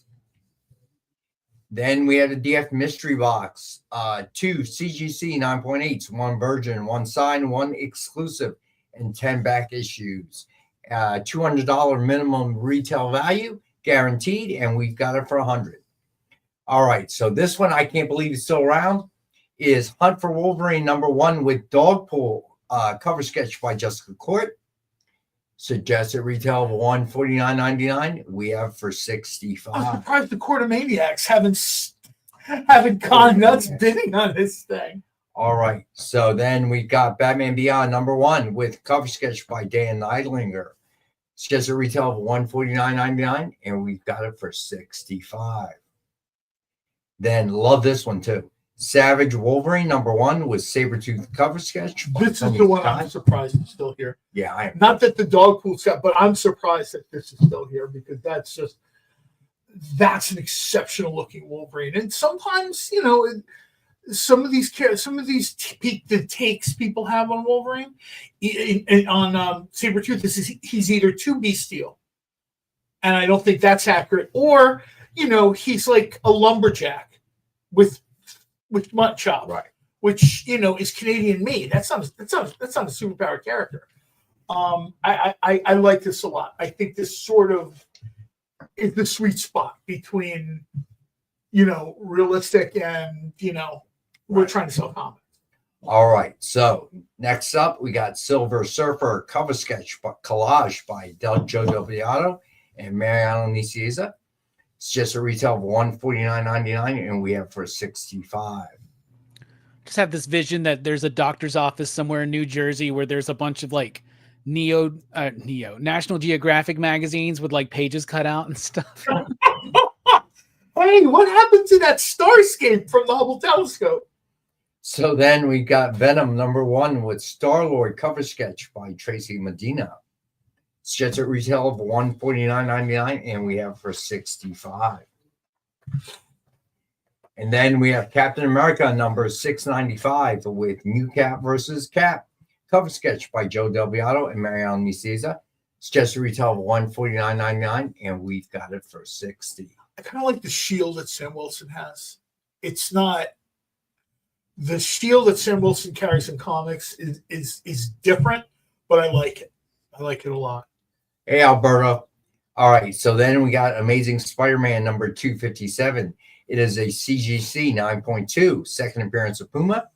Then we had a DF mystery box, 2 CGC 9.8s, 1 virgin, 1 signed, 1 exclusive, and 10 back issues. $200 minimum retail value guaranteed, and we've got it for $100. All right, so this one I can't believe it's still around is Hunt for Wolverine #1 with Dogpool cover sketch by Jessica Court. Suggested retail of $149.99. We have for $65. I'm surprised the Court of Maniacs haven't gone nuts bidding on this thing. All right, so then we got Batman Beyond #1 with cover sketch by Dan Neidlinger. Suggested retail of $149.99, and we've got it for $65. Then love this one too. Savage Wolverine #1 with Sabretooth cover sketch. This is the one I'm surprised it's still here. Yeah, I am. Not that the Dogpool set, but I'm surprised that this is still here because that's an exceptional looking Wolverine. And sometimes, you know, some of these the takes people have on Wolverine, on Sabretooth, he's either too bestial, and I don't think that's accurate, or you know, he's like a lumberjack with mutton chop, right? Which, you know, is Canadian made. That's not a superpowered character. I like this a lot. I think this sort of is the sweet spot between, realistic, and we're trying to sell comics. All right. So next up, we got Silver Surfer cover sketch collage by Joe Del Beato and Mariano Nicieza. It's just a retail of $149.99, and we have for $65. Just have this vision that there's a doctor's office somewhere in New Jersey where there's a bunch of like National Geographic magazines with like pages cut out and stuff. Hey, what happened to that starscape from the Hubble telescope? So then we got Venom #1 with Star-Lord cover sketch by Tracy Medina. It's just a retail of $149.99, and we have for $65. And then we have Captain America number 695 with New Cap versus Cap cover sketch by Joe Del Beato and Mariano Nicieza. It's just a retail of $149.99, and we've got it for $60. I kind of like the shield that Sam Wilson has. It's not the shield that Sam Wilson carries in comics is different, but I like it. I like it a lot. Hey, Alberto. All right, so then we got Amazing Spider-Man number 257. It is a CGC 9.2, second appearance of Puma,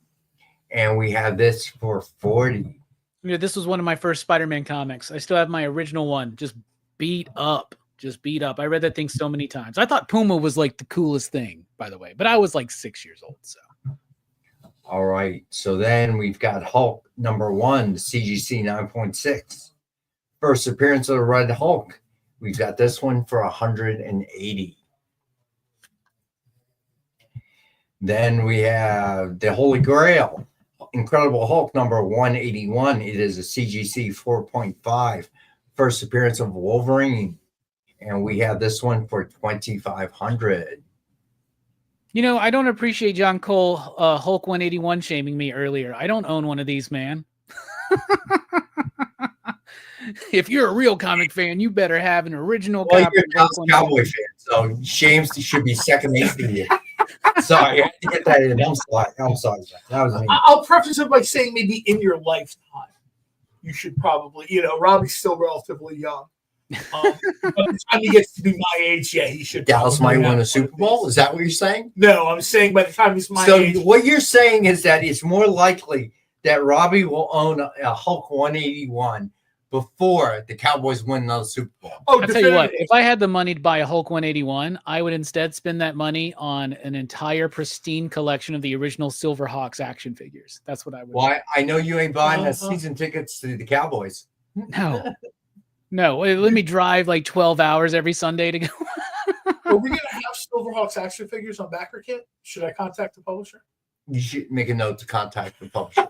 and we have this for $40. This was one of my first Spider-Man comics. I still have my original one, just beat up. I read that thing so many times. I thought Puma was like the coolest thing, by the way, but I was like 6 years old. So, all right. So then we've got Hulk #1, CGC 9.6, first appearance of the Red Hulk. We've got this one for $180. Then we have the Holy Grail, Incredible Hulk number 181. It is a CGC 4.5, first appearance of Wolverine. And we have this one for $2,500. I don't appreciate John Cole Hulk 181 shaming me earlier. I don't own one of these, man. If you're a real comic fan, you better have an original copy. You're a Cowboy fan, so James should be second nature to you. Sorry, I had to get that in. I'm sorry. That was me. I'll preface it by saying maybe in your lifetime, you should probably, Robbie's still relatively young. By the time he gets to be my age, yeah, he should. Dallas might win a Super Bowl. Is that what you're saying? No, I'm saying by the time he's my age. So what you're saying is that it's more likely that Robbie will own a Hulk 181 before the Cowboys win another Super Bowl. I'll tell you what, if I had the money to buy a Hulk 181, I would instead spend that money on an entire pristine collection of the original Silverhawks action figures. That's what I would. Well, I know you ain't buying the season tickets to the Cowboys. No, let me drive like 12 hours every Sunday to go. Are we going to have Silverhawks action figures on backer kit? Should I contact the publisher? You should make a note to contact the publisher.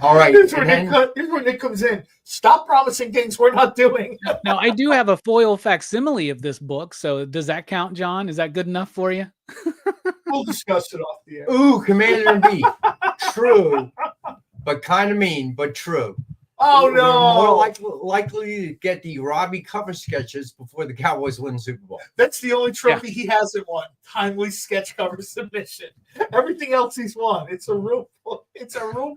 All right. Here's where Nick comes in. Stop promising things we're not doing. Now, I do have a foil facsimile of this book. So does that count, John? Is that good enough for you? We'll discuss it off the air. Ooh, Commander B. True, but kind of mean, but true. Oh, no. More likely to get the Robbie cover sketches before the Cowboys win the Super Bowl. That's the only trophy he hasn't won. Timely sketch cover submission. Everything else he's won. It's a room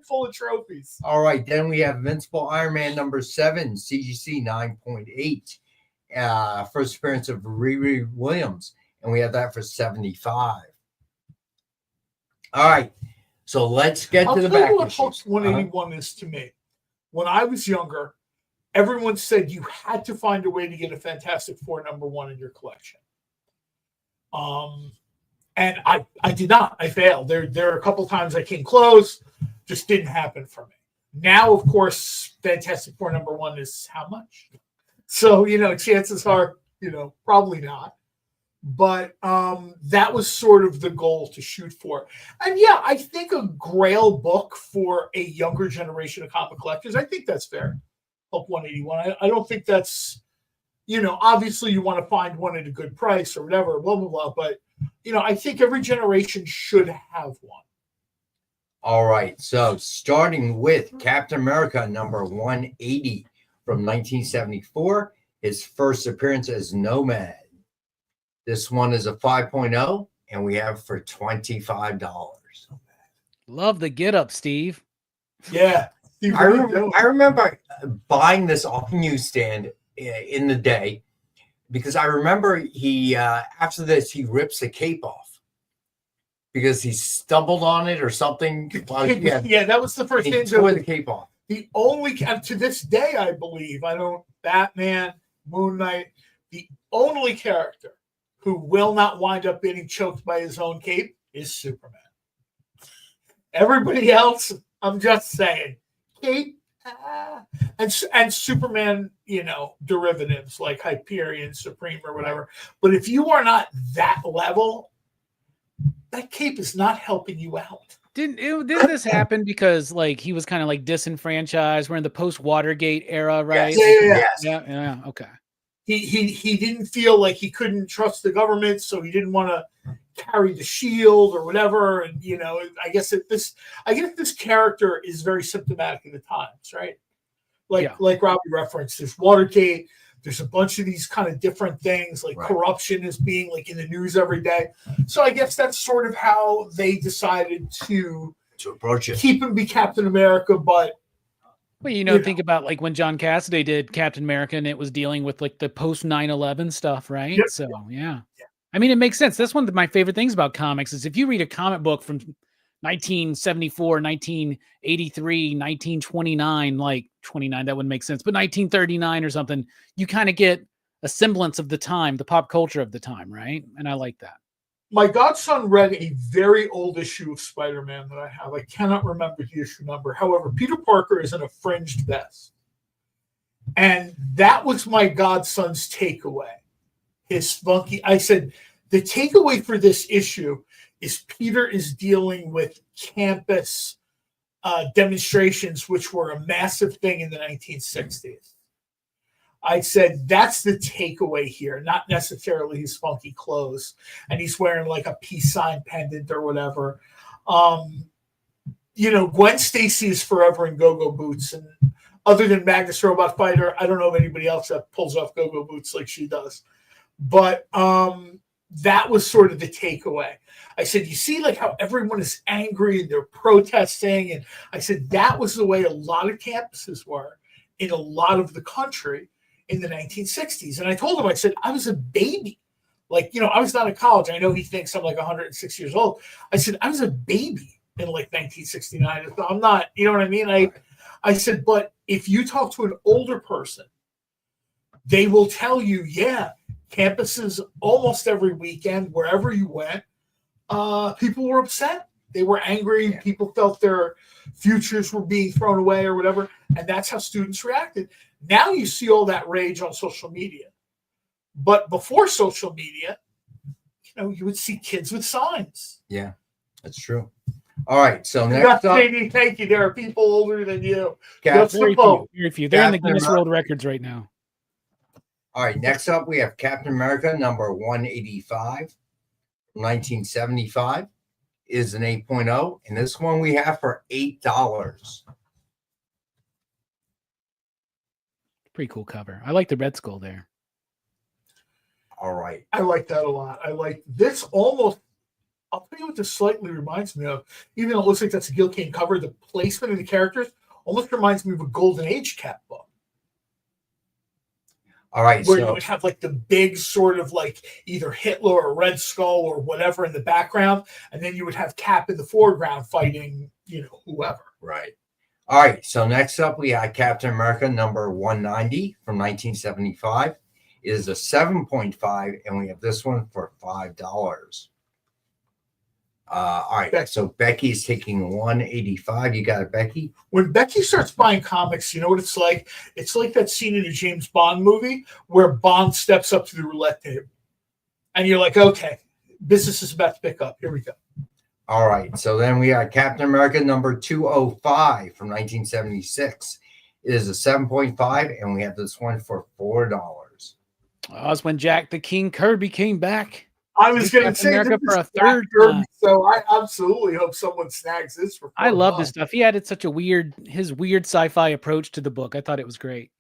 full of trophies. All right. Then we have Invincible Iron Man #7, CGC 9.8. First appearance of Riri Williams. And we have that for $75. All right. So let's get to the back. I'll tell you what Hulk 181 is to me. When I was younger, everyone said you had to find a way to get a Fantastic Four #1 in your collection. And I did not. I failed. There are a couple times I came close, just didn't happen for me. Now, of course, Fantastic Four #1 is how much? So, chances are, probably not. But that was sort of the goal to shoot for. And yeah, I think a grail book for a younger generation of comic collectors, I think that's fair. Hulk 181. I don't think that's, obviously you want to find one at a good price or whatever, blah, blah, blah. But, I think every generation should have one. All right. So starting with Captain America #180 from 1974, his first appearance as Nomad. This one is a 5.0, and we have for $25. Love the get up, Steve. Yeah. I remember buying this off newsstand in the day. because I remember he after this he rips the cape off because he stumbled on it or something. Yeah, that was the first he thing. tore the cape off. The only, and to this day, I believe, Batman, Moon Knight, the only character who will not wind up getting choked by his own cape is Superman. Everybody else, I'm just saying, cape, and Superman, derivatives like Hyperion, Supreme, or whatever. But if you are not that level, that cape is not helping you out. Didn't this happen because like he was kind of like disenfranchised? We're in the post Watergate era, right? Yeah. Okay. He didn't feel like he couldn't trust the government, so he didn't want to carry the shield or whatever. And I guess this character is very symptomatic of the times, right? Like Robbie referenced, there's Watergate. There's a bunch of these kind of different things, like corruption is being like in the news every day. So I guess that's sort of how they decided to approach it. Keep him be Captain America, but think about like when John Cassaday did Captain America, and it was dealing with like the post 9/11 stuff, right? Yep. So yeah. I mean, it makes sense. That's one of my favorite things about comics is if you read a comic book from 1974, 1983, 1929, like 29, that wouldn't make sense, but 1939 or something, you kind of get a semblance of the time, the pop culture of the time, right? And I like that. My godson read a very old issue of Spider-Man that I have. I cannot remember the issue number. However, Peter Parker is in a fringed vest. And that was my godson's takeaway. His funky, I said, the takeaway for this issue is Peter is dealing with campus demonstrations, which were a massive thing in the 1960s. I said, that's the takeaway here, not necessarily his funky clothes. And he's wearing like a peace sign pendant or whatever. Gwen Stacy is forever in go-go boots. And other than Magnus Robot Fighter, I don't know of anybody else that pulls off go-go boots like she does. But that was sort of the takeaway. I said, you see like how everyone is angry and they're protesting. And I said, that was the way a lot of campuses were in a lot of the country in the 1960s. And I told him, I said, I was a baby. Like, I was not in college. I know he thinks I'm like 106 years old. I said, I was a baby in like 1969. I'm not, you know what I mean? I said, but if you talk to an older person, they will tell you, yeah, campuses almost every weekend, wherever you went, people were upset. They were angry. Yeah. People felt their futures were being thrown away or whatever. And that's how students reacted. Now you see all that rage on social media. But before social media, you would see kids with signs. Yeah, that's true. All right. So next up. Thank you. There are people older than you. Very few. They're in the Guinness World Records right now. All right, next up we have Captain America number 185, 1975, is an 8.0, and this one we have for $8. Pretty cool cover. I like the Red Skull there. All right. I like that a lot. I like this almost, I'll tell you what this slightly reminds me of, even though it looks like that's a Gil Kane cover, the placement of the characters almost reminds me of a Golden Age Cap book. All right, where you would have like the big sort of like either Hitler or Red Skull or whatever in the background, and then you would have Cap in the foreground fighting, whoever. Right. All right, so next up we have Captain America number 190 from 1975. It is a 7.5, and we have this one for $5. All right, so Becky's taking 185. You got it, Becky? When Becky starts buying comics, you know what it's like? It's like that scene in a James Bond movie where Bond steps up to the roulette table. And you're like, okay, business is about to pick up. Here we go. All right, so then we got Captain America number 205 from 1976. It is a 7.5, and we have this one for $4. Oh, that's when Jack the King Kirby came back. I was going to say America for a third time. So I absolutely hope someone snags this for $4. I love this stuff. He added such a his weird sci-fi approach to the book. I thought it was great.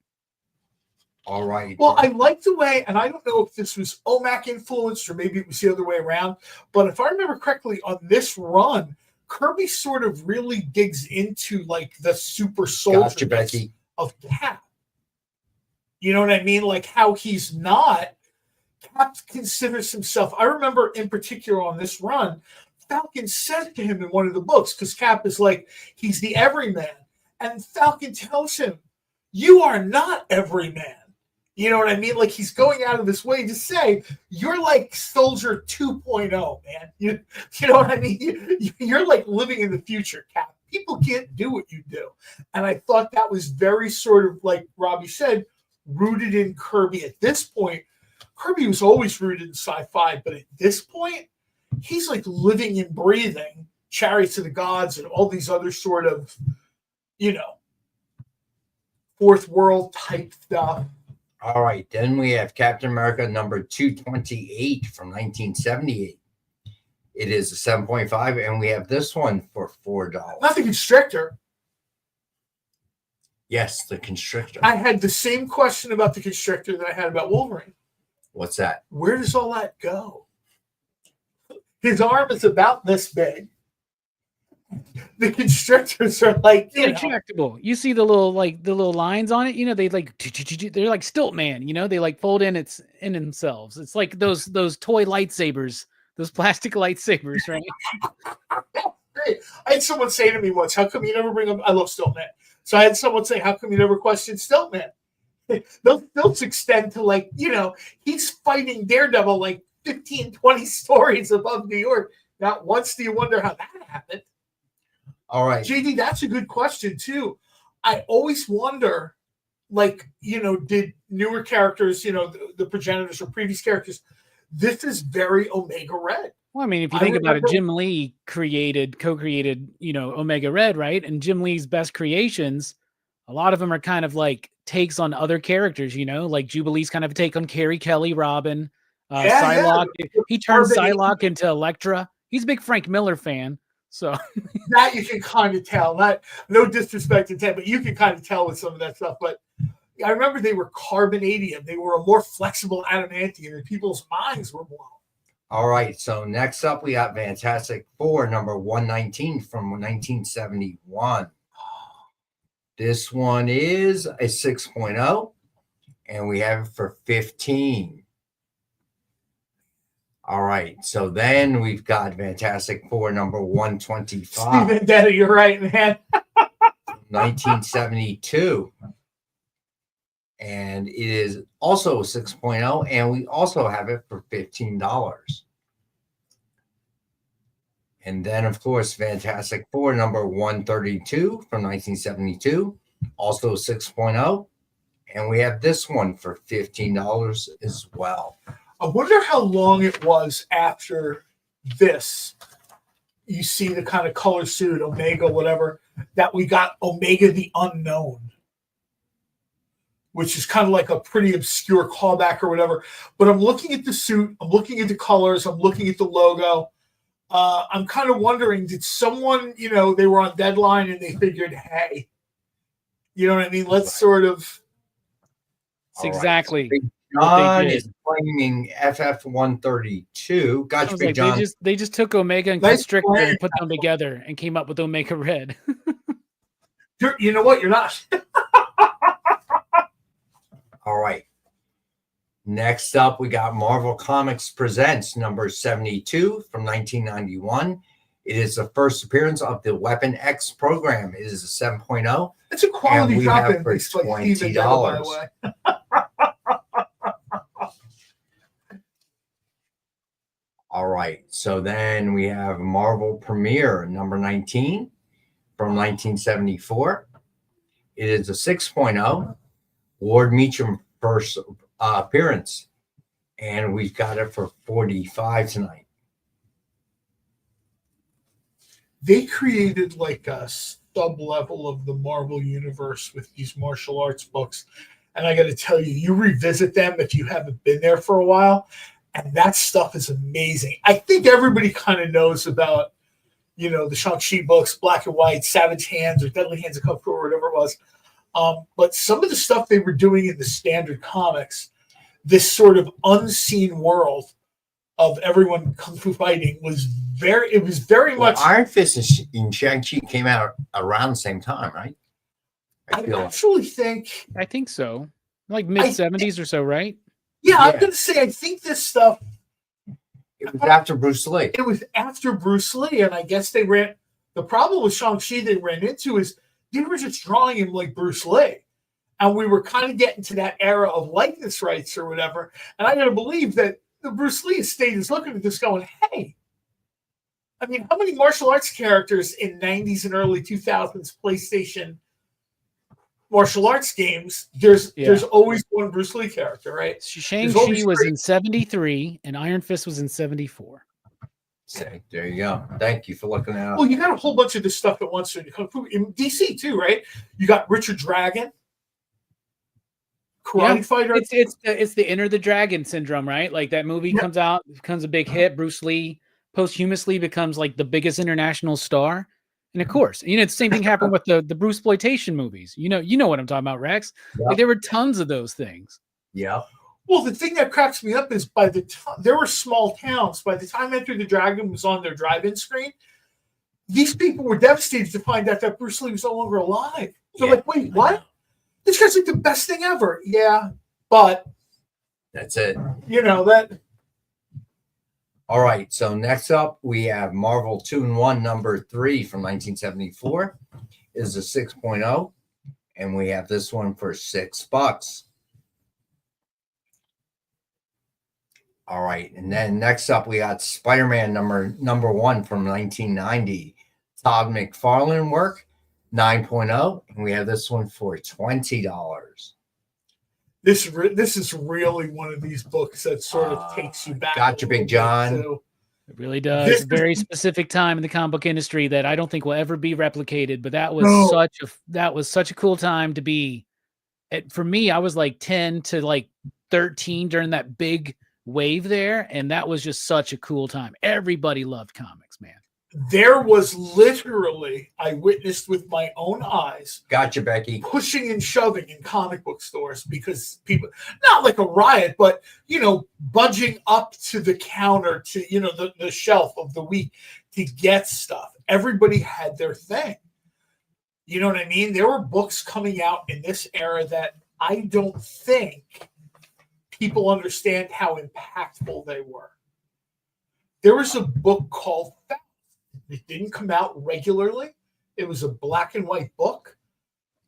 All right. Well, I like the way, and I don't know if this was OMAC influenced or maybe it was the other way around, but if I remember correctly, on this run, Kirby sort of really digs into like the super soldier of Cap. You know what I mean? Like how he's not Cap considers himself. I remember in particular on this run, Falcon said to him in one of the books, because Cap is like, he's the everyman. And Falcon tells him, you are not everyman. You know what I mean? Like, he's going out of his way to say, you're like Soldier 2.0, man. You know what I mean? You're like living in the future, Cap. People can't do what you do. And I thought that was very sort of, like Robbie said, rooted in Kirby. At this point, Kirby was always rooted in sci-fi, but at this point, he's like living and breathing Chariots of the Gods and all these other sort of, you know, fourth world type stuff. All right, then we have Captain America number 228 from 1978. It is a 7.5, and we have this one for $4. Not the Constrictor. Yes, the Constrictor. I had the same question about the Constrictor that I had about Wolverine. What's that? Where does all that go? His arm is about this big. The Constrictors are like, they're retractable. You see the little lines on it. You know, they're like stilt man. You know, they like fold in themselves. It's like those toy lightsabers, those plastic lightsabers, right? I had someone say to me once, "How come you never bring up?" I love stilt man. So I had someone say, "How come you never question stilt man?" Those stilts extend to, like, you know, he's fighting Daredevil like 15, 20 stories above New York. Not once do you wonder how that happened. All right. JD, that's a good question, too. I always wonder, like, you know, did newer characters, you know, the progenitors or previous characters, this is very Omega Red. Well, I mean, if you think about it, Jim Lee co-created, you know, Omega Red, right? And Jim Lee's best creations, a lot of them are kind of like takes on other characters, you know, like Jubilee's kind of a take on Carrie Kelly, Robin, Psylocke. Yeah. He turned Psylocke into Elektra. He's a big Frank Miller fan. So that you can kind of tell. No disrespect to Ted, but you can kind of tell with some of that stuff. But I remember they were carbonadium. They were a more flexible adamantium, and people's minds were blown. All right. So next up, we got Fantastic Four, number 119 from 1971. This one is a 6.0, and we have it for 15. All right, so then we've got Fantastic Four number 125. Vendetta, you're right, man. 1972. And it is also a 6.0, and we also have it for $15. And then, of course, Fantastic Four number 132 from 1972, also 6.0. And we have this one for $15 as well. I wonder how long it was after this. You see the kind of color suit, Omega, whatever, that we got Omega the Unknown, which is kind of like a pretty obscure callback or whatever. But I'm looking at the suit, I'm looking at the colors, I'm looking at the logo. I'm kind of wondering, did someone, you know, they were on deadline and they figured, hey, you know what I mean? Let's sort of. It's exactly. Right. John is claiming FF132. Gotcha, Big John. They just took Omega and Constrictor and put them together and came up with Omega Red. You know what? You're not. All right. Next up, we got Marvel Comics Presents number 72 from 1991. It is the first appearance of the Weapon X program. It is a 7.0. It's a quality drop in for $20. All right, so then we have Marvel Premiere number 19 from 1974. It is a 6.0. Ward Meacham first appearance, and we've got it for $45 tonight. They created like a sub-level of the Marvel universe with these martial arts books, and I got to tell you, you revisit them if you haven't been there for a while, and that stuff is amazing. I think everybody kind of knows about, you know, the Shang-Chi books, Black and White, Savage Hands, or Deadly Hands of Kung Fu, or whatever it was. But some of the stuff they were doing in the standard comics, this sort of unseen world of everyone kung fu fighting was very much. Iron Fist and Shang-Chi came out around the same time, right? I actually think. I think so. Like mid-70s or so, right? Yeah, I'm going to say I think this stuff. It was after Bruce Lee. It was after Bruce Lee, and I guess they ran. The problem with Shang-Chi they ran into is they were just drawing him like Bruce Lee. And we were kind of getting to that era of likeness rights or whatever. And I got to believe that the Bruce Lee estate is looking at this going, hey, I mean, how many martial arts characters in 90s and early 2000s PlayStation martial arts games? There's always one Bruce Lee character, right? Shang-Chi was in 73 and Iron Fist was in 74. Okay, there you go. Thank you for looking at it. Well, you got a whole bunch of this stuff at once in DC too, right? You got Richard Dragon. Karate Fighter. It's the Enter the Dragon syndrome, right? Like that movie comes out, becomes a big hit. Bruce Lee posthumously becomes like the biggest international star. And of course, the same thing happened with the Bruceploitation movies. You know what I'm talking about, Rex. Yep. Like there were tons of those things. Yeah. Well, the thing that cracks me up is by the time there were small towns, by the time Enter the Dragon was on their drive-in screen, these people were devastated to find out that Bruce Lee was no longer alive. So like, wait, what? This guy's like the best thing ever. Yeah, but that's it. That. All right. So next up, we have Marvel 2-in-1 number 3 from 1974. Is a 6.0, and we have this one for $6. All right, and then next up, we got Spider-Man number 1 from 1990. Todd McFarlane work. 9.0, and we have this one for $20. This is really one of these books that sort of takes you back. Got your Big John. It really does. It's a very specific time in the comic book industry that I don't think will ever be replicated. But that was such a cool time to be. For me, I was like 10 to like 13 during that big wave there, and that was just such a cool time. Everybody loved comics, man. There was literally, I witnessed with my own eyes. Gotcha, Becky. Pushing and shoving in comic book stores because people, not like a riot, but, budging up to the counter to, the shelf of the week to get stuff. Everybody had their thing. You know what I mean? There were books coming out in this era that I don't think people understand how impactful they were. There was a book called It didn't come out regularly. It was a black and white book.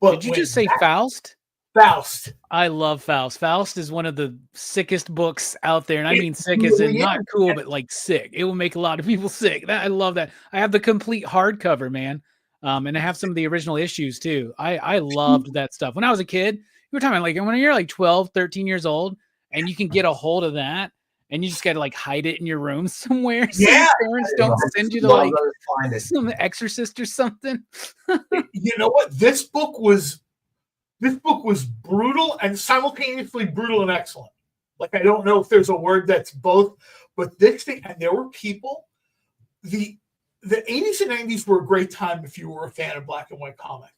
But did you just say Faust? Faust. I love Faust. Faust is one of the sickest books out there. And I mean sick as in not cool, but like sick. It will make a lot of people sick. I love that. I have the complete hardcover, man. And I have some of the original issues too. I loved that stuff. When I was a kid, you were talking like when you're like 12, 13 years old, and you can get a hold of that. And you just got to like hide it in your room somewhere. So your parents don't send you to like some Exorcist or something. You know what? This book was brutal and simultaneously brutal and excellent. Like, I don't know if there's a word that's both, but this thing, and there were people, the 80s and 90s were a great time if you were a fan of black and white comics.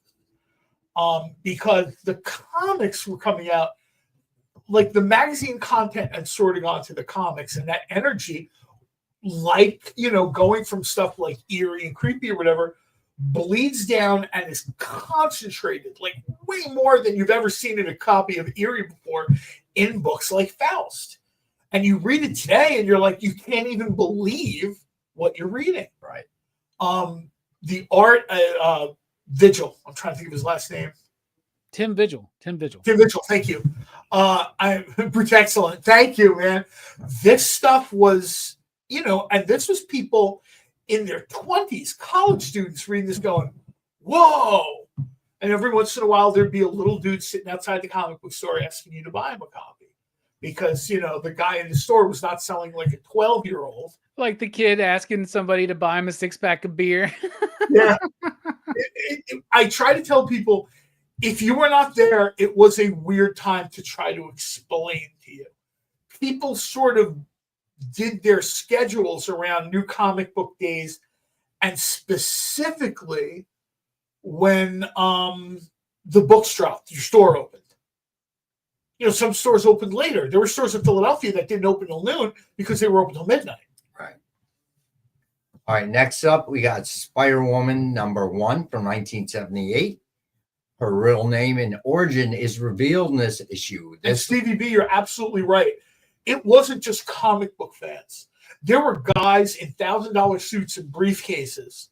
Because the comics were coming out, like the magazine content and sorting onto the comics, and that energy, like, going from stuff like eerie and creepy or whatever, bleeds down and is concentrated, like way more than you've ever seen in a copy of Eerie before in books like Faust. And you read it today and you're like, you can't even believe what you're reading. Right. The art, Vigil, I'm trying to think of his last name. Tim Vigil. Thank you. I'm excellent. Thank you, man. This stuff was, and this was people in their 20s, college students reading this going, whoa. And every once in a while, there'd be a little dude sitting outside the comic book store asking you to buy him a copy because, the guy in the store was not selling like a 12-year-old. Like the kid asking somebody to buy him a 6-pack of beer. Yeah. I try to tell people, if you were not there, it was a weird time to try to explain to you. People sort of did their schedules around new comic book days, and specifically when the books dropped, your store opened. Some stores opened later. There were stores in Philadelphia that didn't open till noon because they were open till midnight. Right. All right, next up, we got Spider-Woman number 1 from 1978. Her real name and origin is revealed in this issue. And Stevie B, you're absolutely right. It wasn't just comic book fans. There were guys in $1,000 suits and briefcases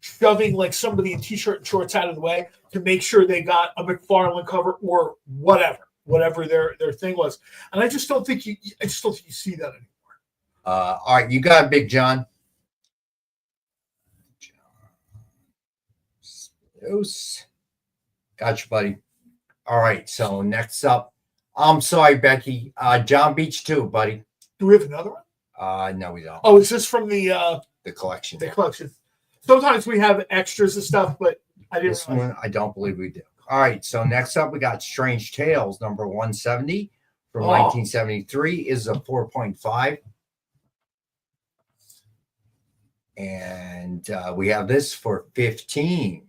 shoving like somebody in t-shirt and shorts out of the way to make sure they got a McFarlane cover or whatever their thing was. And I just don't think you see that anymore. All right, you got it, Big John. Gotcha, buddy. All right, so next up, I'm sorry, Becky. John Beach too, buddy. Do we have another one? No, we don't. Oh, is this from the collection? The collection. Sometimes we have extras and stuff, but I didn't. This one, I don't believe we do. All right, so next up, we got Strange Tales, number 170 from 1973, is a 4.5. And we have this for 15.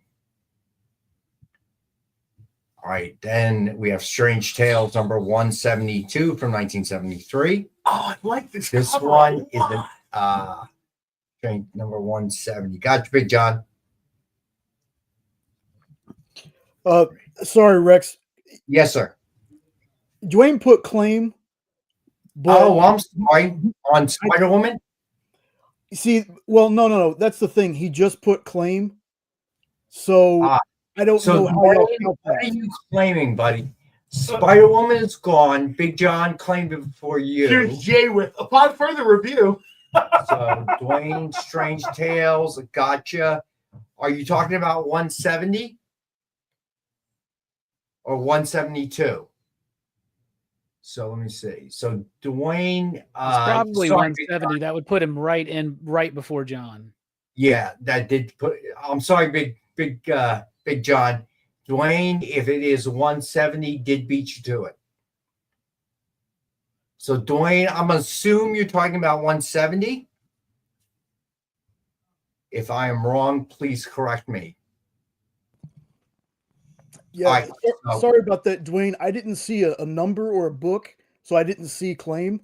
All right, then we have Strange Tales number 172 from 1973. Oh, I like this. This cover one is the Strange number 170. Gotcha, Big John. Sorry, Rex. Yes, sir. Dwayne put claim. But I'm sorry. On Spider-Woman? See, well, no. That's the thing. He just put claim. So I don't know how what are you claiming, buddy? Spider-Woman is gone. Big John claimed it before you. Here's Jay with upon further review. So Dwayne, Strange Tales, gotcha. Are you talking about 170 or 172? So let me see. So Dwayne, it's probably 170. That would put him right before John. Yeah, that did put. I'm sorry, Big John. Dwayne, if it is 170, did beat you to it. So Dwayne, I'm gonna assume you're talking about 170. If I am wrong, please correct me. Yeah, right, sorry about that, Dwayne. I didn't see a number or a book, so I didn't see claim.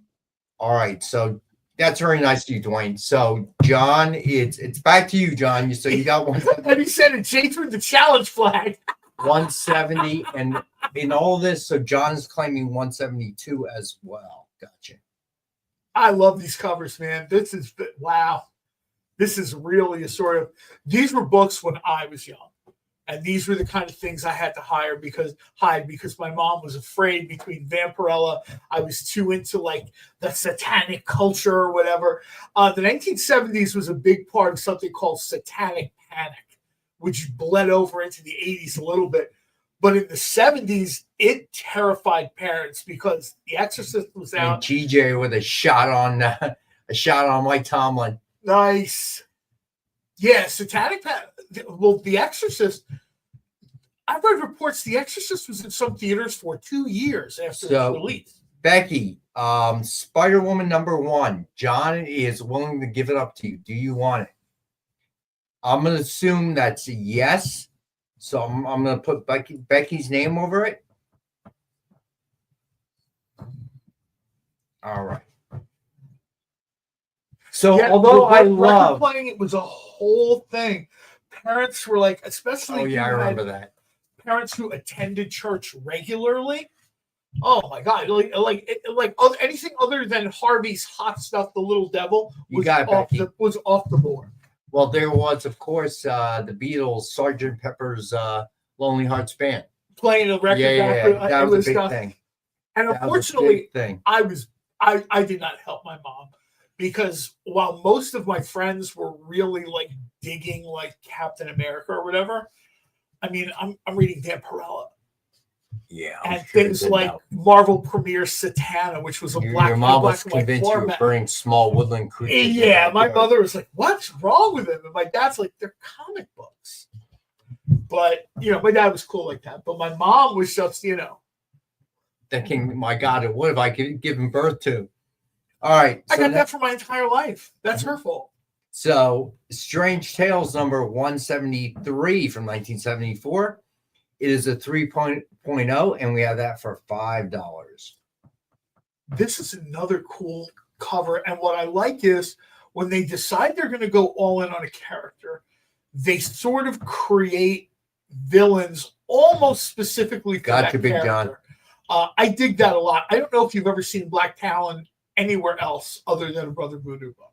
All right, so that's very nice of you, Dwayne. So John, it's back to you, John. So you got one. And he said it. Jay threw the challenge flag. 170, and in all this, so John is claiming 172 as well. Gotcha. I love these covers, man. This is wow. This is really a sort of. These were books when I was young. And these were the kind of things I had to hide because my mom was afraid between Vampirella. I was too into like the satanic culture or whatever. The 1970s was a big part of something called satanic panic, which bled over into the 80s a little bit. But in the 70s, it terrified parents because The Exorcist was out. And TJ with a shot on Mike Tomlin. Nice. Yeah, satanic panic. Well, The Exorcist, I've read reports The Exorcist was in some theaters for 2 years after its release. Becky, Spider-Woman number 1. John is willing to give it up to you. Do you want it? I'm going to assume that's a yes. So I'm going to put Becky's name over it. All right. So yeah, although I love playing, it was a whole thing. Parents were like, especially I remember that. Parents who attended church regularly. Oh my God! Anything other than Harvey's Hot Stuff, the Little Devil, was off the board. Well, there was, of course, the Beatles, Sgt. Pepper's Lonely Hearts Band playing a record. Yeah, that was a big thing. And unfortunately, I did not help my mom. Because while most of my friends were really like digging like Captain America or whatever, I mean, I'm reading Vampirella. Yeah. And things like Marvel Premiere Satana, which was a black and white format. Your mom was convinced you were burning small woodland creatures. Yeah, my mother was like, "What's wrong with him?" And my dad's like, "They're comic books." But my dad was cool like that. But my mom was just, thinking, "My God, what have I given birth to?" All right. I got that for my entire life. That's her fault. So, Strange Tales number 173 from 1974. It is a 3.0, and we have that for $5. This is another cool cover. And what I like is when they decide they're going to go all in on a character, they sort of create villains almost specifically for Gotcha, that Big character. I dig that a lot. I don't know if you've ever seen Black Talon anywhere else other than a Brother Voodoo book.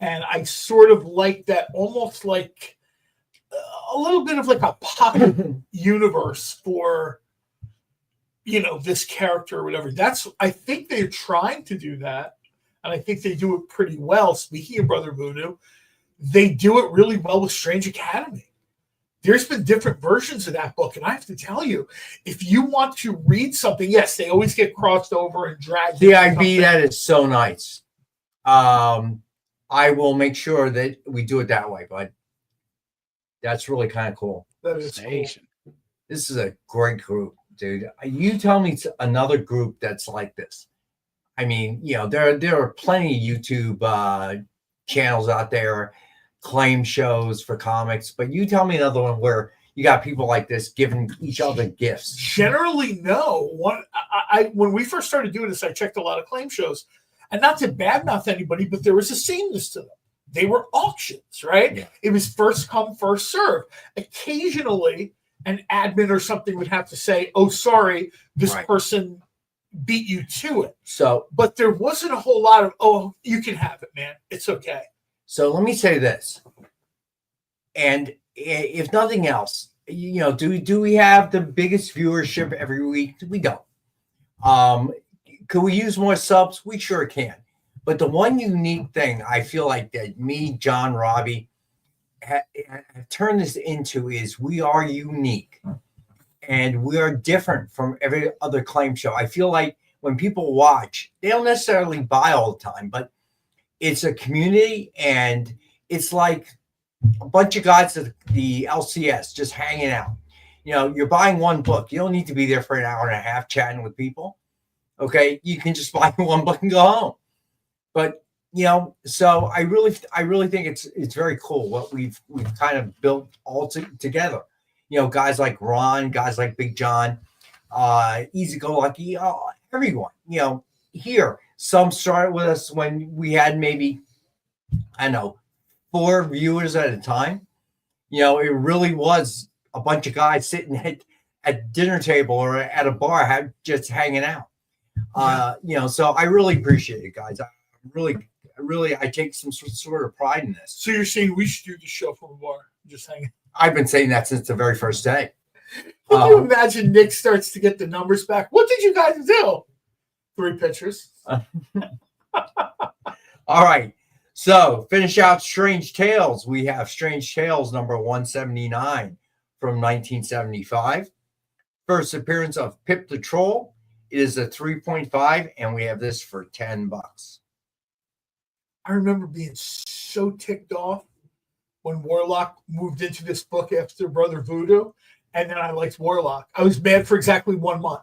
And I sort of like that, almost like a little bit of like a pocket universe for, this character or whatever. I think they're trying to do that. And I think they do it pretty well. Speaking of Brother Voodoo, they do it really well with Strange Academy. There's been different versions of that book. And I have to tell you, if you want to read something, yes, they always get crossed over and dragged. CIB, that is so nice. I will make sure that we do it that way, bud. That's really kind of cool. That is cool. This is a great group, dude. You tell me another group that's like this. I mean, there are plenty of YouTube channels out there, claim shows for comics, but you tell me another one where you got people like this giving each other gifts. Generally, no. When we first started doing this, I checked a lot of claim shows, and not to badmouth anybody, but there was a sameness to them. They were auctions, right? Yeah. It was first come, first serve. Occasionally, an admin or something would have to say, "Oh, sorry, this person beat you to it." But there wasn't a whole lot of, "Oh, you can have it, man. It's okay." So let me say this, and if nothing else, do we have the biggest viewership every week? We don't. Could we use more subs? We sure can. But the one unique thing I feel like that me, John, Robbie have turned this into is we are unique, and we are different from every other claim show. I feel like when people watch, they don't necessarily buy all the time, but it's a community, and it's like a bunch of guys at the LCS just hanging out. You're buying one book. You don't need to be there for an hour and a half chatting with people. Okay, you can just buy one book and go home. But so I really think it's very cool what we've kind of built all together. Guys like Ron, guys like Big John, Easy Go Lucky, everyone. Here. Some started with us when we had maybe, 4 viewers at a time. It really was a bunch of guys sitting at dinner table or at a bar, just hanging out. So I really appreciate it, guys. I really, I take some sort of pride in this. So you're saying we should do the show from a bar, just hanging? I've been saying that since the very first day. Can you imagine Nick starts to get the numbers back? What did you guys do? 3 pitchers. All right. So finish out Strange Tales. We have Strange Tales number 179 from 1975. First appearance of Pip the Troll. It is a 3.5, and we have this for $10. I remember being so ticked off when Warlock moved into this book after Brother Voodoo, and then I liked Warlock. I was mad for exactly 1 month.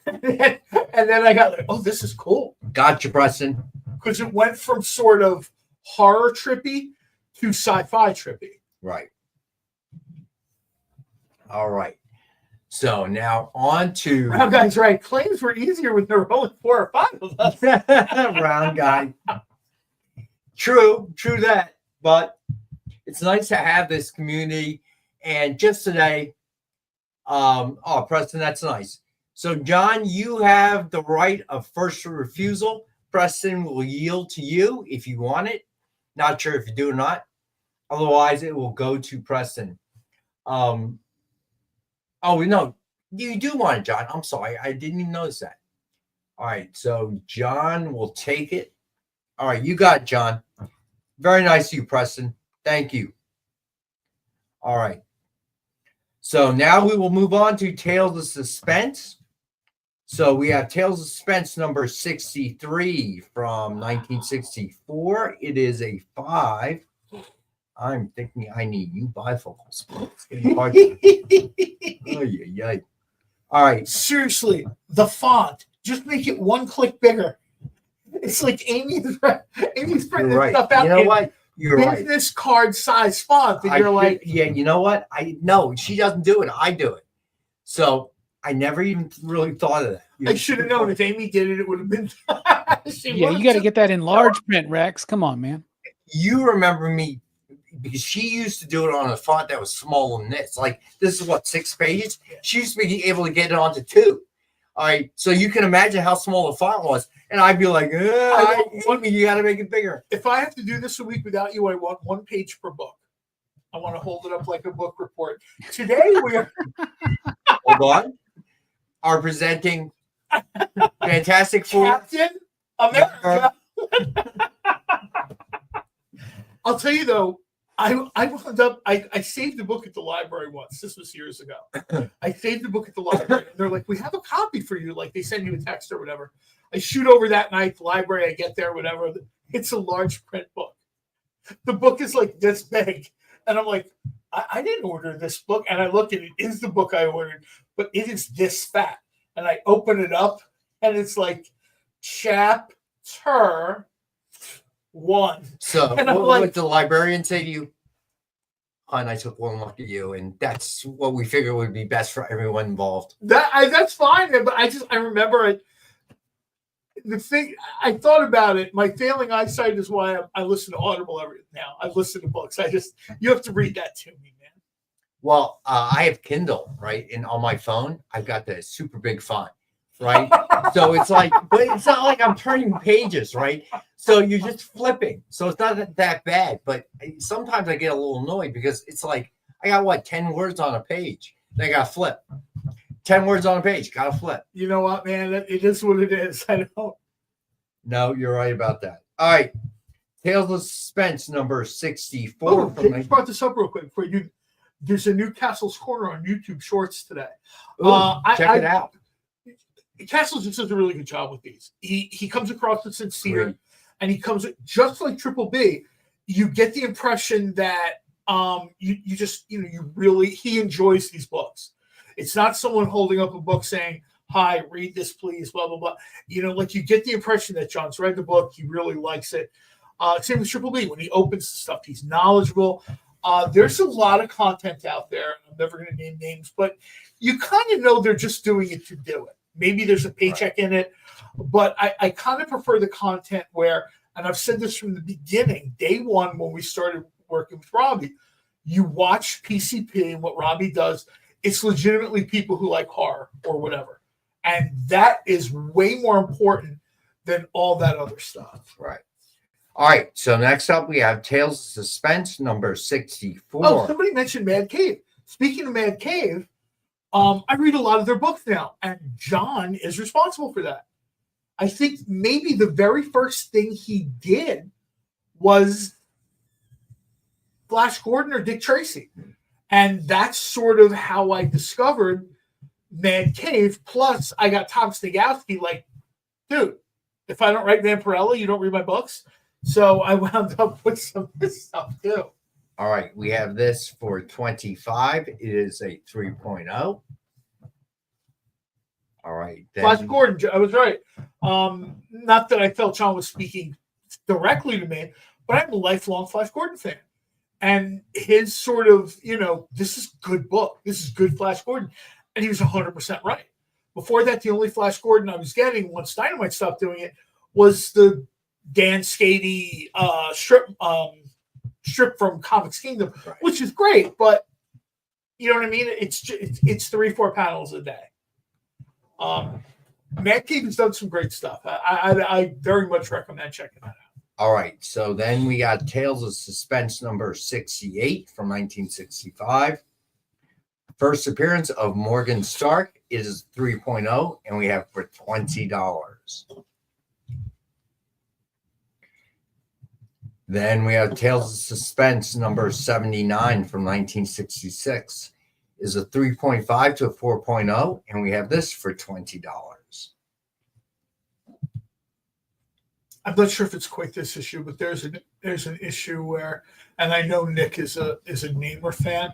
And then I got like, oh, this is cool. Gotcha, Preston. Because it went from sort of horror trippy to sci-fi trippy. Right. All right. So now on to... Round Guy's right. Claims were easier when they were only 4 or 5 of us. Round Guy. True that. But it's nice to have this community. And just today, Preston, that's nice. So, John, you have the right of first refusal. Preston will yield to you if you want it. Not sure if you do or not. Otherwise, it will go to Preston. No, you do want it, John. I'm sorry. I didn't even notice that. All right, so John will take it. All right, you got it, John. Very nice of you, Preston. Thank you. All right. So now we will move on to Tales of Suspense. So we have Tales of Suspense number 63 from 1964. It is a 5. I'm thinking I need new bifocals. It's getting hard. All right. Seriously, the font. Just make it 1 click bigger. It's like Amy's printing right. stuff out. You know what? You're business card size font. And you're like, yeah, you know what? No, she doesn't do it. I do it. So I never even really thought of that. I should have known if Amy did it, it would have been. You got to get that in large print, Rex. Come on, man. You remember me because she used to do it on a font that was smaller than this. Like this is what, 6 pages? She used to be able to get it onto 2. All right, so you can imagine how small the font was, and I'd be like, you got to make it bigger. If I have to do this a week without you, I want 1 page per book. I want to hold it up like a book report. Today we are. Hold on. Are presenting Fantastic Four. Captain America. I'll tell you though, I wound up. I saved the book at the library once. This was years ago. I saved the book at the library, and they're like, "We have a copy for you." Like they send you a text or whatever. I shoot over that night. The library. I get there, whatever. It's a large print book. The book is like this big, and I'm like, I didn't order this book. And I look at it. It is the book I ordered, but it is this fat. And I open it up, and it's like chapter 1. So what would the librarian say to you? And I took one look at you, and that's what we figured would be best for everyone involved. That's fine, but I remember it. The thing I thought about it, my failing eyesight is why I listen to Audible now. I listen to books. You have to read that to me, man. Well, I have Kindle, right? And on my phone, I've got the super big font, right? So it's like, but it's not like I'm turning pages, right? So you're just flipping. So it's not that bad. But sometimes I get a little annoyed because it's like, I got 10 words on a page. Then I got to flip. 10 words on a page, got to flip. You know what, man? It is what it is. I don't. No, you're right about that. All right. Tales of Suspense number 64. Oh, I brought this up real quick for you. There's a new Castle's Corner on YouTube Shorts today. Ooh, check it out. Castle's just does a really good job with these. He comes across as sincere, and he comes just like Triple B. You get the impression that he enjoys these books. It's not someone holding up a book saying, "Hi, read this, please." Blah blah blah. Like you get the impression that John's read the book. He really likes it. Same with Triple B. When he opens the stuff, he's knowledgeable. There's a lot of content out there. I'm never going to name names, but you kind of know they're just doing it to do it. Maybe there's a paycheck in it, but I kind of prefer the content where, and I've said this from the beginning, day one when we started working with Robbie, you watch PCP and what Robbie does. It's legitimately people who like horror or whatever. And that is way more important than all that other stuff. Right. All right. So next up, we have Tales of Suspense number 64. Oh, somebody mentioned Mad Cave. Speaking of Mad Cave, I read a lot of their books now, and John is responsible for that. I think maybe the very first thing he did was Flash Gordon or Dick Tracy. And that's sort of how I discovered Mad Cave. Plus, I got Tom Snigowski like, dude, if I don't write Vampirella, you don't read my books. So I wound up with some of this stuff too. All right. We have this for 25. It is a 3.0. All right. Flash Gordon, I was right. Not that I felt John was speaking directly to me, but I'm a lifelong Flash Gordon fan. And his sort of, this is good book. This is good Flash Gordon. And he was 100% right. Before that, the only Flash Gordon I was getting once Dynamite stopped doing it was the Dan Skady strip from Comics Kingdom, which is great. But you know what I mean? It's 3-4 panels a day. Matt Cave has done some great stuff. I very much recommend checking that out. All right, so then we got Tales of Suspense number 68 from 1965. First appearance of Morgan Stark is 3.0, and we have for $20. Then we have Tales of Suspense number 79 from 1966. Is a 3.5 to a 4.0, and we have this for $20. I'm not sure if it's quite this issue, but there's an issue where, and I know Nick is a Namor fan.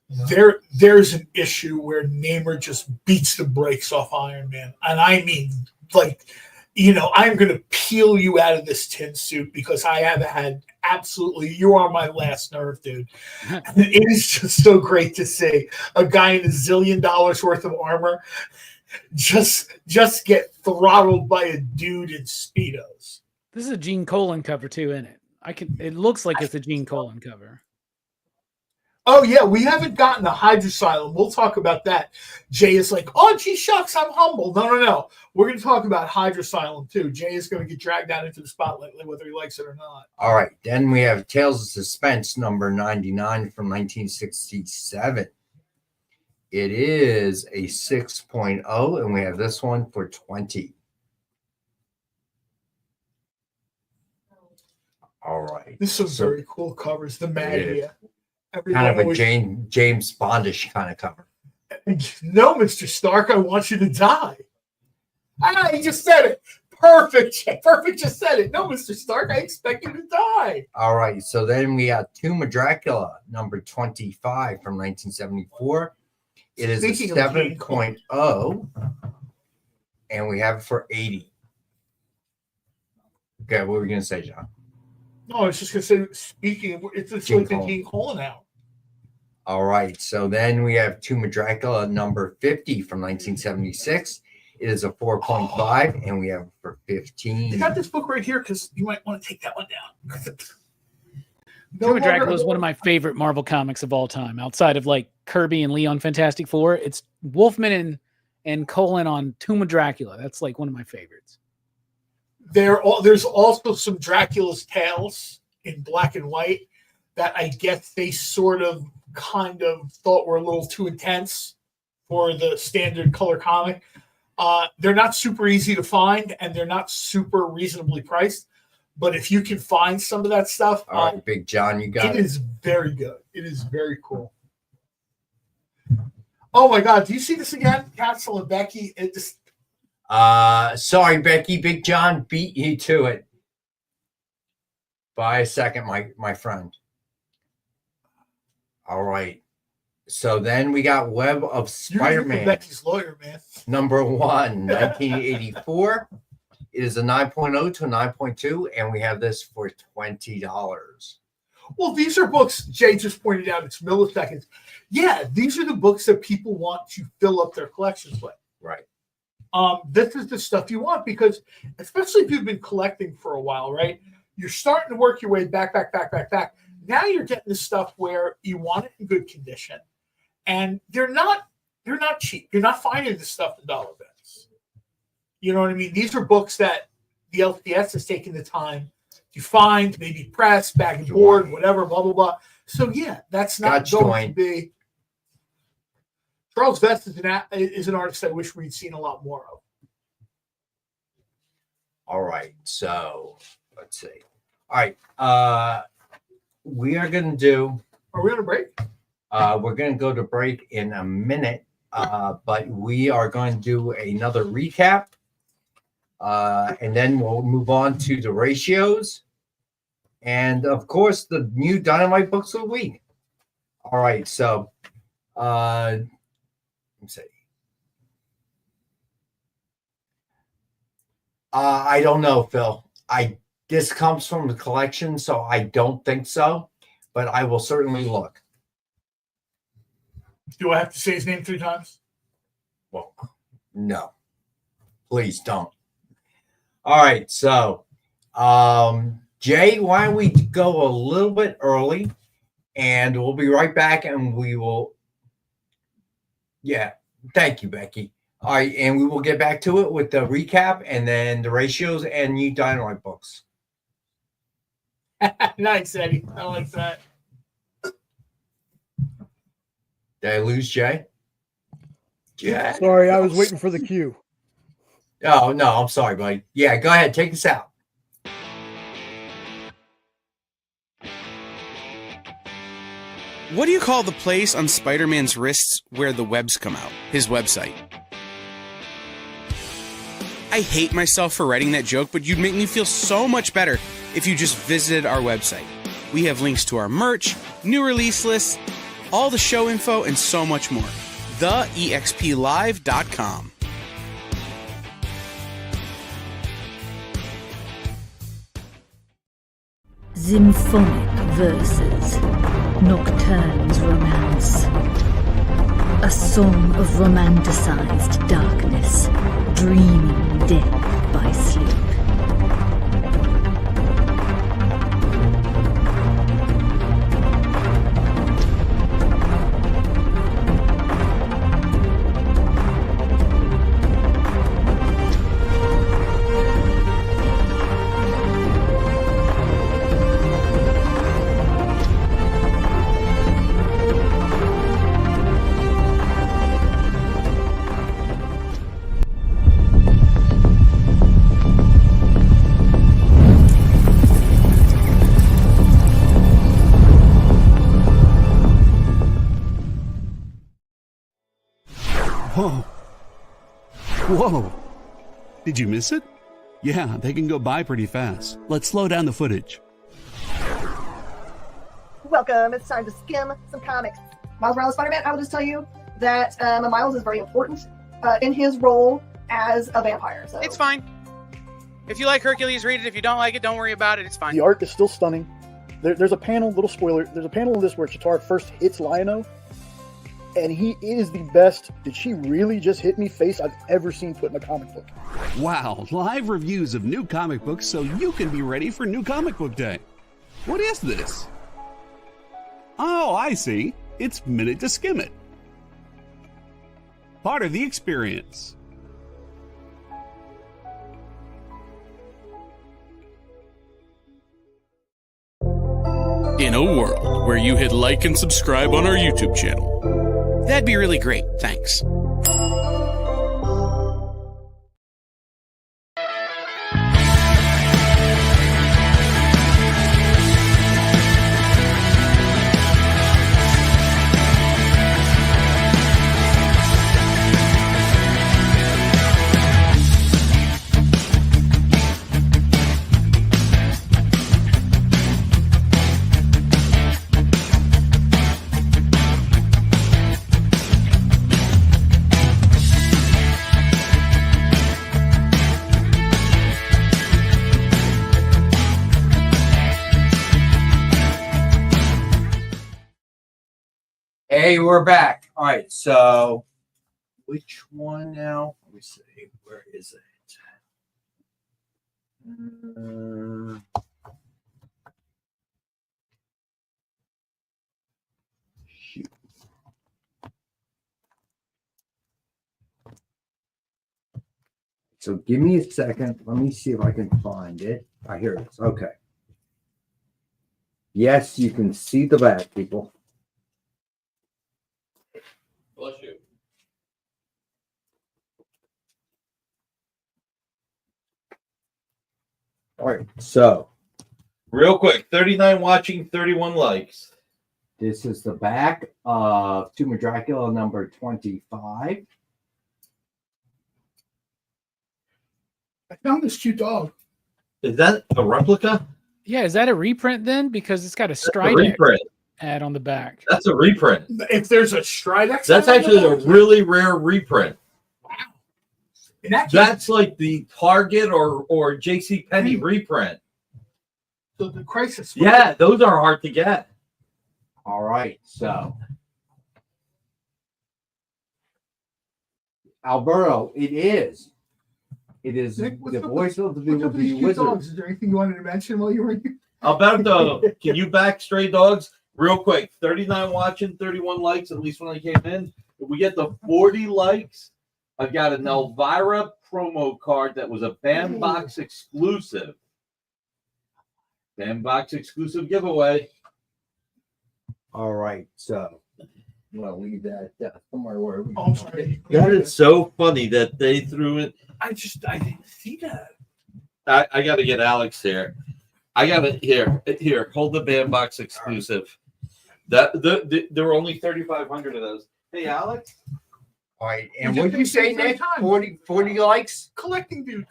Yeah. There's an issue where Namor just beats the brakes off Iron Man, and I mean, I'm going to peel you out of this tin suit because I have had absolutely. You are my last nerve, dude. It is just so great to see a guy in $1 zillion worth of armor just get throttled by a dude in Speedos. This is a Gene Colan cover too, isn't it? It looks like it's a Gene Colan cover. Oh yeah, we haven't gotten the Hydrosylum. We'll talk about that. Jay is like, oh gee shucks, I'm humble. No. We're going to talk about Hydrosylum too. Jay is going to get dragged out into the spotlight, whether he likes it or not. All right, then we have Tales of Suspense number 99 from 1967. It is a 6.0, and we have this one for 20. All right. This is some very cool covers. The Magia. Kind of a James Bondish kind of cover. No, Mr. Stark, I want you to die. He just said it. Perfect. Perfect just said it. No, Mr. Stark, I expect you to die. All right. So then we got Tomb of Dracula, number 25 from 1974. It is a 7.0, and we have it for 80. Okay, what were we going to say, John? No, I was just going to say, speaking, it's like the Gene Colan out. All right. So then we have Tomb of Dracula, number 50 from 1976. It is a 4.5, and we have it for 15. You got this book right here because you might want to take that one down. Tomb of Dracula is one of my favorite Marvel comics of all time. Outside of like Kirby and Leon Fantastic Four, it's Wolfman and Colan on Tomb of Dracula. That's like one of my favorites. There's also some Dracula's Tales in black and white that I guess they kind of thought were a little too intense for the standard color comic. They're not super easy to find, and they're not super reasonably priced. But if you can find some of that stuff, all right, Big John, you got it. It is very good. It is very cool. Oh my God! Do you see this again, Castle and Becky? It just. Sorry, Becky. Big John beat you to it by a second, my friend. All right. So then we got Web of Spider-Man. Becky's lawyer, man. Number 1, 1984. It is a 9.0 to a 9.2, and we have this for $20. Well, these are books, Jay just pointed out, it's milliseconds. Yeah, these are the books that people want to fill up their collections with. Right. This is the stuff you want because, especially if you've been collecting for a while, right? You're starting to work your way back. Now you're getting the stuff where you want it in good condition, and they're not cheap. You're not finding this stuff in dollar bins. You know what I mean? These are books that the LCS has taken the time to find, maybe press, bag and board, whatever, blah blah blah. So yeah, that's not going to be. Charles Vest is an artist I wish we'd seen a lot more of. All right, so let's see. All right, we are going to do. Are we on a break? We're going to go to break in a minute, but we are going to do another recap, and then we'll move on to the ratios, and of course the new Dynamite books of the week. All right, so. Let's see. I don't know, Phil. This comes from the collection, so I don't think so, but I will certainly look. Do I have to say his name 3 times? Well, no. Please don't. All right, so Jay, why don't we go a little bit early, and we'll be right back, and we will. Yeah, thank you, Becky. All right, and we will get back to it with the recap and then the ratios and new Dynamite books. Nice, Eddie. I like that. Did I lose Jay? Yeah. Sorry, I was waiting for the cue. Oh, no, I'm sorry, buddy. Yeah, go ahead. Take us out. What do you call the place on Spider-Man's wrists where the webs come out? His website. I hate myself for writing that joke, but you'd make me feel so much better if you just visited our website. We have links to our merch, new release lists, all the show info, and so much more. TheEXPLive.com. Symphonic verses, Nocturne's romance. A song of romanticized darkness, dreaming death by sleep. Whoa! Did you miss it? Yeah, they can go by pretty fast. Let's slow down the footage. Welcome. It's time to skim some comics. Miles Morales Spider-Man, I will just tell you that Miles is very important in his role as a vampire. So It's fine. If you like Hercules, read it. If you don't like it, don't worry about it. It's fine. The art is still stunning. There's a panel, little spoiler, there's a panel in this where Chitauri first hits Lion-O, and he is the best "did she really just hit me" face I've ever seen put in a comic book. Wow, live reviews of new comic books so you can be ready for New Comic Book Day. What is this? Oh, I see. It's Minute to Skim It. Part of the experience. In a world where you hit like and subscribe on our YouTube channel. That'd be really great, thanks. Hey, we're back. All right, so which one now? Let me see. Where is it? Shoot. So give me a second. Let me see if I can find it. Ah, here it is. Okay. Yes, you can see the back, people. Bless you. All right, so real quick, 39 watching, 31 likes. This is the back of Tomb of Dracula number 25. I found this cute dog. Is that a replica? Yeah, is that a reprint then? Because it's got a Stridex reprint ad on the back. That's a reprint. If there's a Stridex, that's actually a really rare reprint. That's like the Target or JCPenney reprint. So the Crisis. Yeah, those are hard to get. All right, so Alberto, it is. It is Nick, the voice of the Wizard. Dogs? Is there anything you wanted to mention while you were here? Alberto, can you back Stray Dogs real quick? 39 watching, 31 likes, at least when I came in. If we get the 40 likes, I got an Elvira promo card that was a Bandbox exclusive. Bandbox exclusive giveaway. All right, so I'm gonna leave that somewhere where we. I'm sorry. That is so funny that they threw it. I didn't see that. I got to get Alex here. I got it here. Hold the Bandbox exclusive. There were only 3,500 of those. Hey, Alex. All right, and what did you say, Nick? 40 likes? Collecting dude.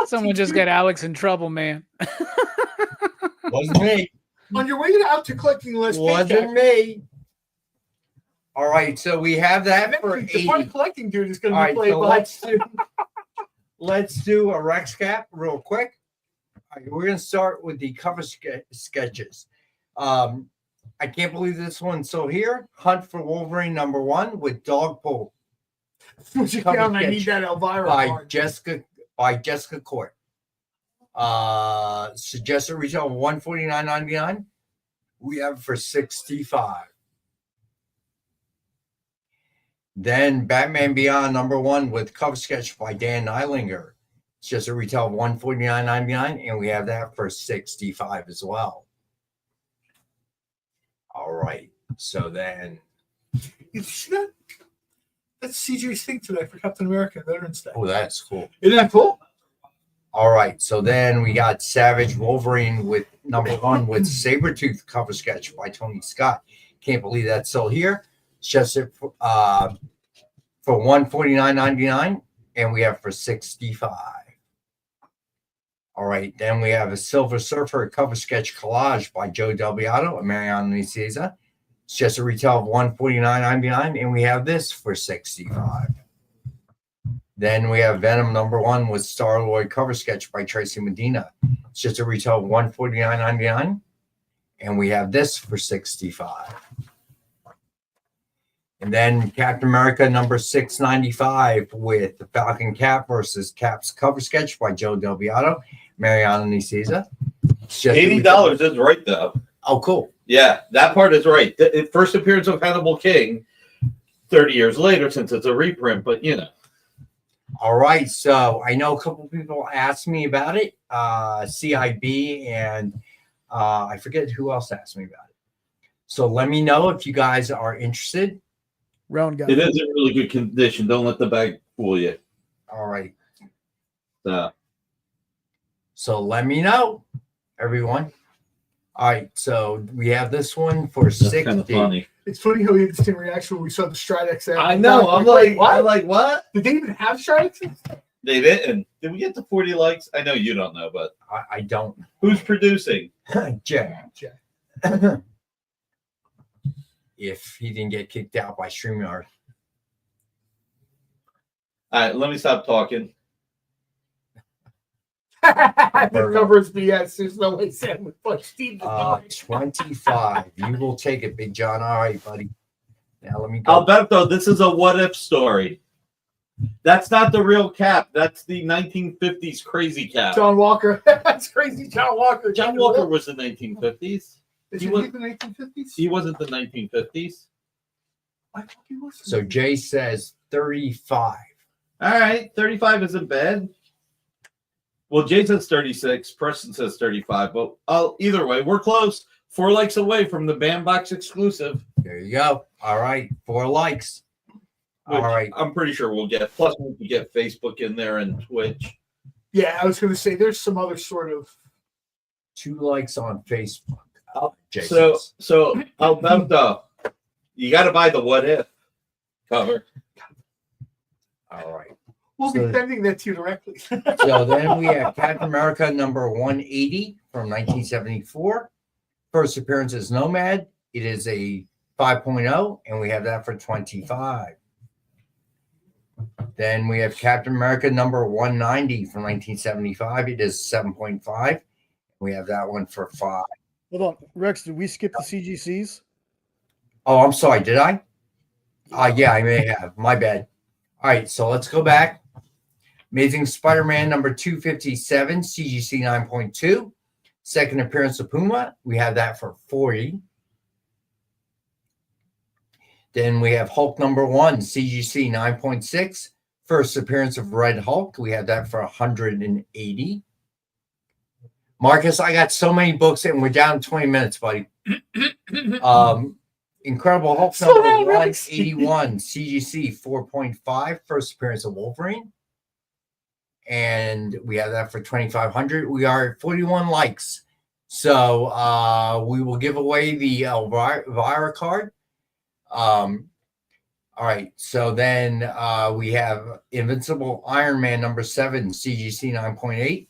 Someone just got Alex in trouble, man. Wasn't me. On your way out to collecting list. Wasn't me. All right, so we have that for 80. The fun collecting dude is going to be All right, played so let's do a Rex cap real quick. All right, we're going to start with the cover sketches. I can't believe this one's still here. Hunt for Wolverine #1 with Dog Pool. I need that Elvira by card. Jessica Court. Suggested retail of $149.99. We have it for $65. Then Batman Beyond #1 with cover sketch by Dan Eilinger. It's just a retail of $149.99, and we have that for $65 as well. All right. So then You see that? That's CJ's thing today for Captain America Veterans Day. oh, that's cool. Isn't that cool? All right. So then we got Savage Wolverine with #1 with Sabretooth cover sketch by Tony Scott. Can't believe that's still here. It's just for $149.99. and we have for 65. All right, then we have a Silver Surfer cover sketch collage by Joe Delbiato and Mariana Nicieza. It's just a retail of $149.99, and we have this for 65. Then we have Venom #1 with Star-Lord cover sketch by Tracy Medina. It's just a retail of $149.99, and we have this for 65. And then Captain America #695 with the Falcon Cap versus Cap's cover sketch by Joe Delbiato, Mariana Nicieza. $80 is right, though. Oh, cool. Yeah, that part is right. The first appearance of Hannibal King 30 years later, since it's a reprint, but you know. All right, so I know a couple people asked me about it, CIB, and I forget who else asked me about it. So let me know if you guys are interested. Round guy. It is in really good condition. Don't let the bag fool you. All right. So let me know, everyone. All right, so we have this one for 60. Kind of funny. It's funny how we had the same reaction when we saw the Stridex ad. I know. I'm like, what? Did they even have Stridexes? They didn't. Did we get to 40 likes? I know you don't know, but I don't. Who's producing? Jack. If he didn't get kicked out by StreamYard. All right, let me stop talking. The cover is BS. There's no way Sam would punch Steve. 25. You will take it, Big John. All right, buddy. Now let me go. Alberto, this is a what-if story. That's not the real Cap. That's the 1950s crazy Cap. John Walker. That's crazy. John Walker. John Walker was the 1950s. He was the 1950s? He wasn't the 1950s. I thought he was. So Jay says 35. All right, 35 isn't bad. Well, Jay says 36. Preston says 35. But either way, we're close. 4 likes away from the Bandbox exclusive. There you go. All right, 4 likes. All right. I'm pretty sure we'll get. Plus, we can get Facebook in there and Twitch. Yeah, I was going to say there's some other sort of 2 likes on Facebook. So Alberto, you got to buy the what if cover. All right. We'll be sending that to you directly. So then we have Captain America #180 from 1974. First appearance is Nomad. It is a 5.0, and we have that for 25. Then we have Captain America #190 from 1975. It is 7.5. We have that one for 5. Hold on, Rex. Did we skip the CGCs? Oh, I'm sorry. Did I? Yeah, I may have. My bad. All right, so let's go back. Amazing Spider-Man #257, CGC 9.2. Second appearance of Puma. We have that for 40. Then we have Hulk #1, CGC 9.6. First appearance of Red Hulk. We have that for 180. Marcus, I got so many books and we're down 20 minutes, buddy. Incredible Hulk #181, CGC 4.5. First appearance of Wolverine. And we have that for 2,500. We are at 41 likes. So we will give away the Elvira card. All right. So then we have Invincible Iron Man #7, CGC 9.8.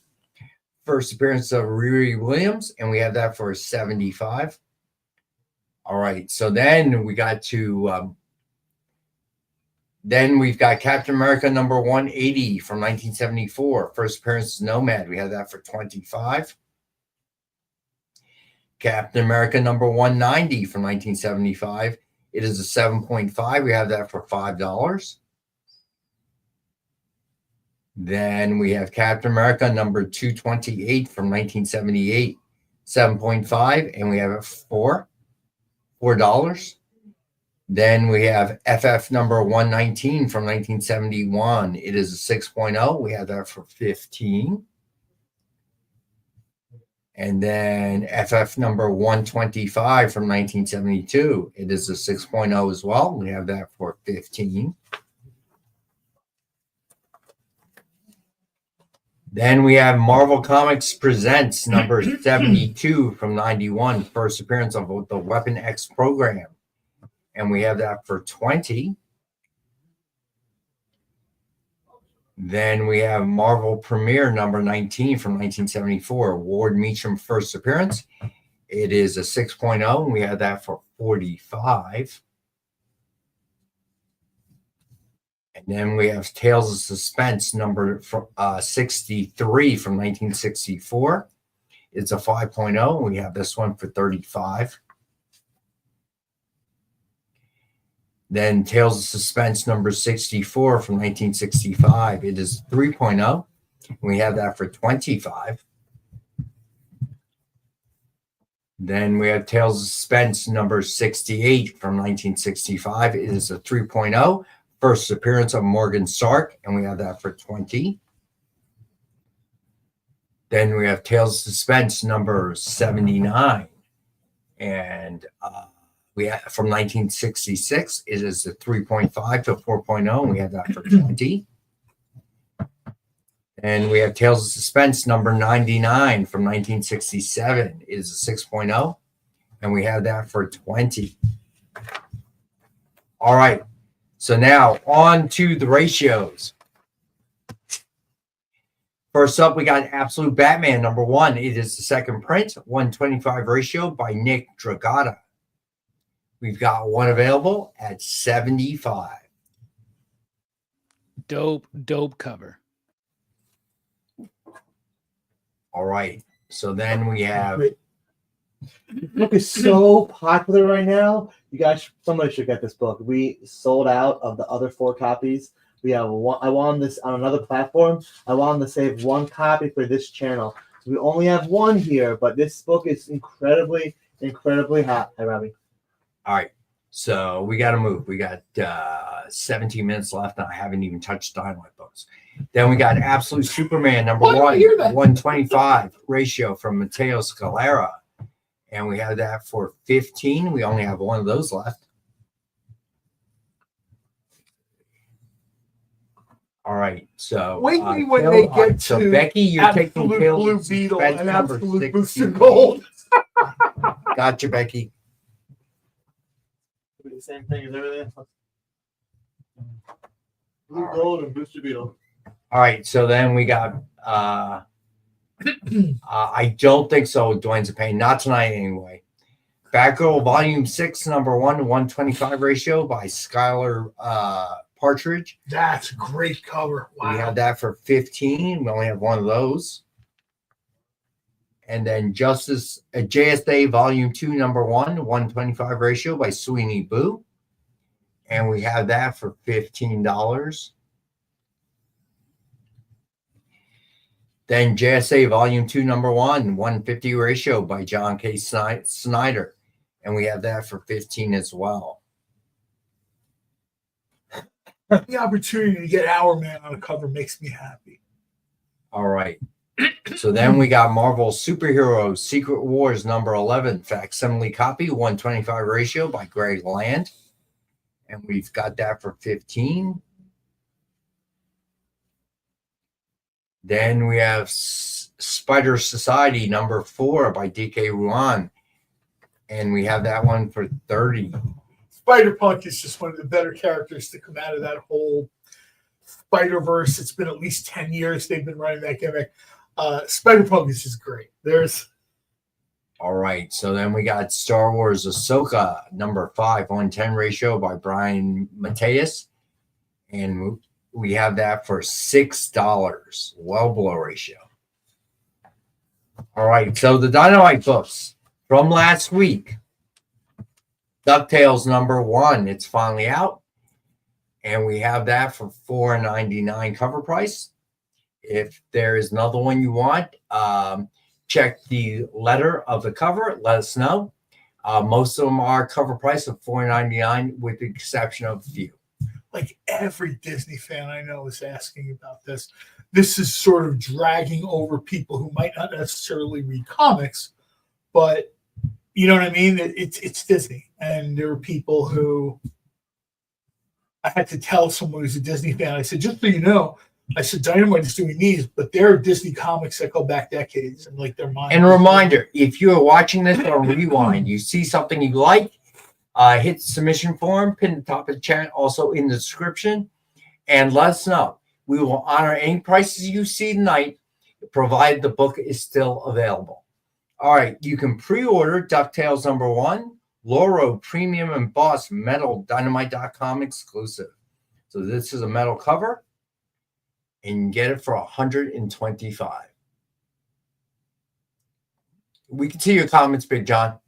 First appearance of Riri Williams, and we have that for 75. All right. So then we got to then we've got Captain America #180 from 1974. First appearance is Nomad. We have that for 25. Captain America #190 from 1975. It is a 7.5. We have that for $5. Then we have Captain America #228 from 1978, 7.5, and we have it for $4. Then we have FF #119 from 1971. It is a 6.0. We have that for 15. And then FF #125 from 1972. It is a 6.0 as well. We have that for 15. Then we have Marvel Comics Presents #72 from 91. First appearance of the Weapon X program. And we have that for 20. Then we have Marvel Premiere number 19 from 1974, Ward Meacham first appearance. It is a 6.0, and we had that for $45. And then we have Tales of Suspense number 63 from 1964. It's a 5.0, and we have this one for $35. Then Tales of Suspense number 64 from 1965. It is 3.0. We have that for $25. Then we have Tales of Suspense number 68 from 1965. It is a 3.0. First appearance of Morgan Stark, and we have that for $20. Then we have Tales of Suspense number 79. And we have from 1966. It is a 3.5 to 4.0, and we have that for $20. And we have Tales of Suspense number 99 from 1967. It is a 6.0, and we have that for $20. All right. So now on to the ratios. First up, we got Absolute Batman number 1. It is the second print, 125 ratio by Nick Dragata. We've got one available at $75. Dope cover. All right. So then we have. This book is so popular right now. You guys, somebody should get this book. We sold out of the other 4 copies. We have one. I wanted this on another platform. I wanted to save 1 copy for this channel. So we only have 1 here, but this book is incredibly hot. Hi, Robbie. All right. So we got to move. We got 17 minutes left, and I haven't even touched Dynamite books. Then we got Absolute Superman number 1, 125 ratio from Matteo Scalera. And we have that for $15. We only have one of those left. All right. So wait when they get so to Becky, you're taking Absolute Blue Beetle and Absolute Booster Gold. Gotcha, Becky. The same thing as everything else. Blue Gold and Booster Beetle. All right. So then we got I don't think so, Dwayne's a pain. Not tonight anyway. Batgirl Volume 6, number 1, 125 ratio by Skylar Partridge. That's a great cover. Wow. We had that for $15. We only have one of those. And then JSA Volume 2, number 1, 125 ratio by Sweeney Boo. And we have that for $15. Then JSA Volume 2, number 1, 150 ratio by John K. Snyder. And we have that for $15 as well. The opportunity to get Our Man on a cover makes me happy. All right. So then we got Marvel Superheroes Secret Wars number 11, facsimile copy, 125 ratio by Greg Land. And we've got that for $15. Then we have Spider Society number 4 by DK Ruan. And we have that one for $30. Spider-Punk is just one of the better characters to come out of that whole Spider-Verse. It's been at least 10 years they've been running that gimmick. Spider-Punk is just great. All right. So then we got Star Wars Ahsoka number 5, 110 ratio by Brian Mateus. And we have that for $6. Well below ratio. All right. So the Dynamite books from last week. DuckTales number 1. It's finally out. And we have that for $4.99 cover price. If there is another one you want, check the letter of the cover. Let us know. Most of them are cover price of $4.99 with the exception of a few. Like every Disney fan I know is asking about this. This is sort of dragging over people who might not necessarily read comics, but you know what I mean? It's Disney. And there are people who I had to tell someone who's a Disney fan, I said, just so you know, I said, Dynamite is doing these, but there are Disney comics that go back decades and like their mind. And a reminder, if you are watching this on Rewind, you see something you like, hit the submission form, pin the top of the chat, also in the description, and let us know. We will honor any prices you see tonight, provided the book is still available. All right, you can pre-order DuckTales #1, Loro Premium Embossed Metal Dynamite.com exclusive. So this is a metal cover, and you can get it for $125. We can see your comments, Big John.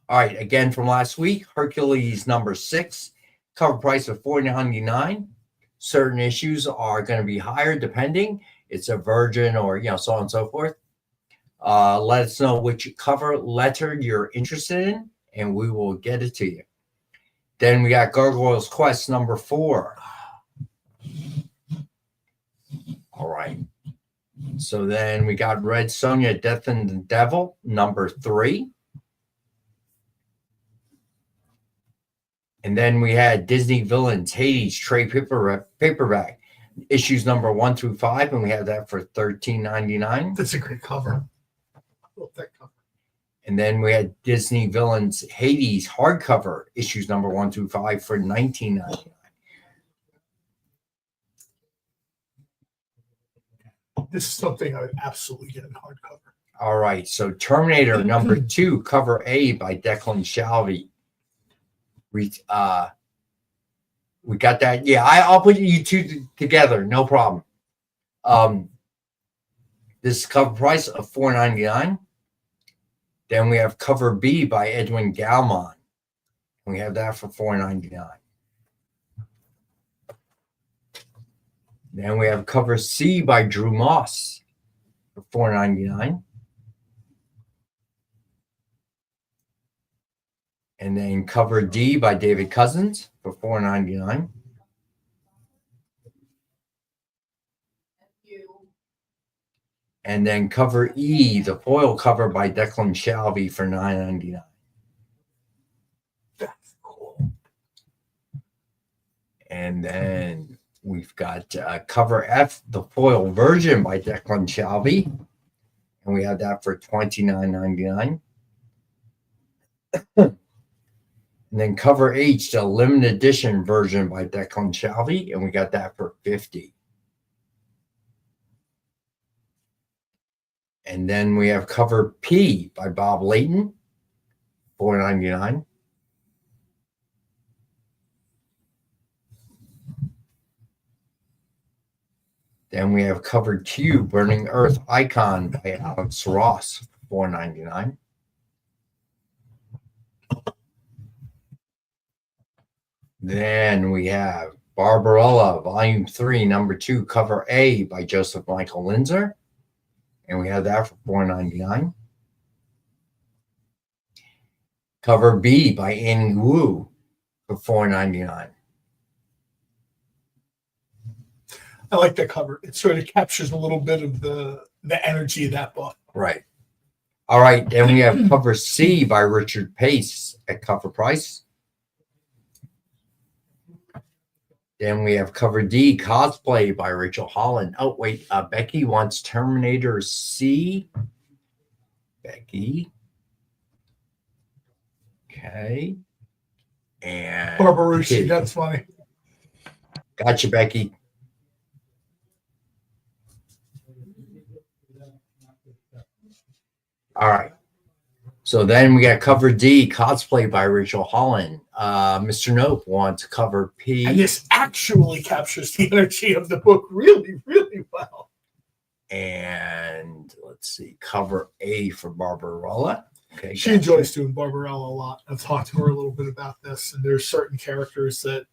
All right, again from last week, Hercules #6, cover price of $4.99. Certain issues are going to be higher depending. It's a virgin or, so on and so forth. Let us know which cover letter you're interested in, and we will get it to you. Then we got Gargoyle's Quest #4. All right. So then we got Red Sonja, Death and the Devil #3. And then we had Disney Villains, Hades, trade paperback, issues #1 through 5, and we have that for $13.99. That's a great cover. I love that cover. And then we had Disney Villains, Hades, hardcover, issues #1 through 5 for $19.99. This is something I would absolutely get in hardcover. All right, so Terminator #2, cover A by Declan Shalvey. We got that. Yeah, I'll put you two together, no problem. This is cover price of $4.99. Then we have cover B by Edwin Galman. We have that for $4.99. Then we have cover C by Drew Moss for $4.99. And then cover D by David Cousins for $4.99. And then cover E, the foil cover by Declan Shalvey for $9.99. That's cool. And then we've got cover F, the foil version by Declan Shalvey. And we have that for $29.99. And then cover H, the limited edition version by Declan Shalvey, and we got that for $50. And then we have cover P by Bob Layton, $4.99. Then we have cover Q, Burning Earth Icon by Alex Ross, $4.99. Then we have Barbarella, Volume 3, #2, cover A by Joseph Michael Linzer. And we have that for $4.99. Cover B by Annie Wu for $4.99. I like that cover. It sort of captures a little bit of the energy of that book. Right. All right. Then we have cover C by Richard Pace at cover price. Then we have cover D, Cosplay by Rachel Holland. Oh, wait. Becky wants Terminator C. Becky. Okay. And Barbarucci, that's funny. Gotcha, Becky. All right. So then we got cover D, Cosplay by Rachel Holland. Mr. Nope wants cover P. And this actually captures the energy of the book really, really well. And let's see, cover A for Barbarella. Okay, she enjoys doing Barbarella a lot. I've talked to her a little bit about this, and there's certain characters that,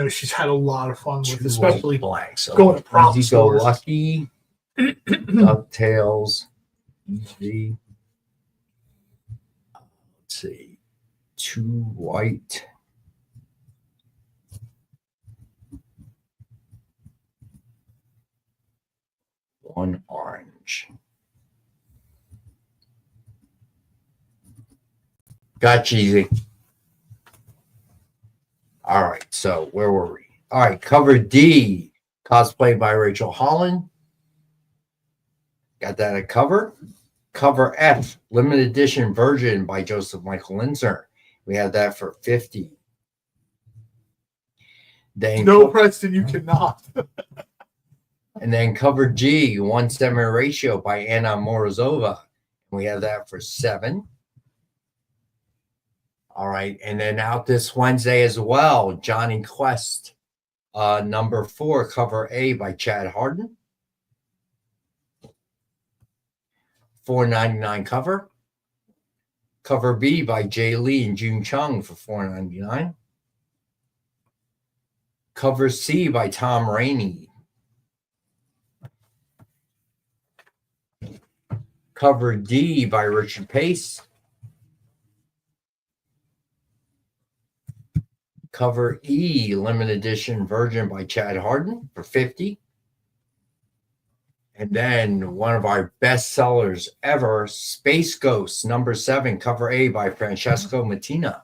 she's had a lot of fun with, especially blanks. Going to prop Easy stores. Go Lucky, DuckTales, Easy. Let's see, 2 white. One orange. Gotcha, easy. All right, so where were we? All right, cover D, Cosplay by Rachel Holland. Got that at cover. Cover F, limited edition version by Joseph Michael Linzer. We have that for $50. Then no, Preston, you cannot. And then cover G, 1:7 ratio by Anna Morozova. We have that for 7. All right. And then out this Wednesday as well, Johnny Quest, number 4, cover A by Chad Harden. $4.99 cover. Cover B by Jay Lee and June Chung for $4.99. Cover C by Tom Rainey. Cover D by Richard Pace. Cover E, limited edition version by Chad Harden for $50. And then one of our best sellers ever, Space Ghost, number 7, cover A by Francesco Mattina.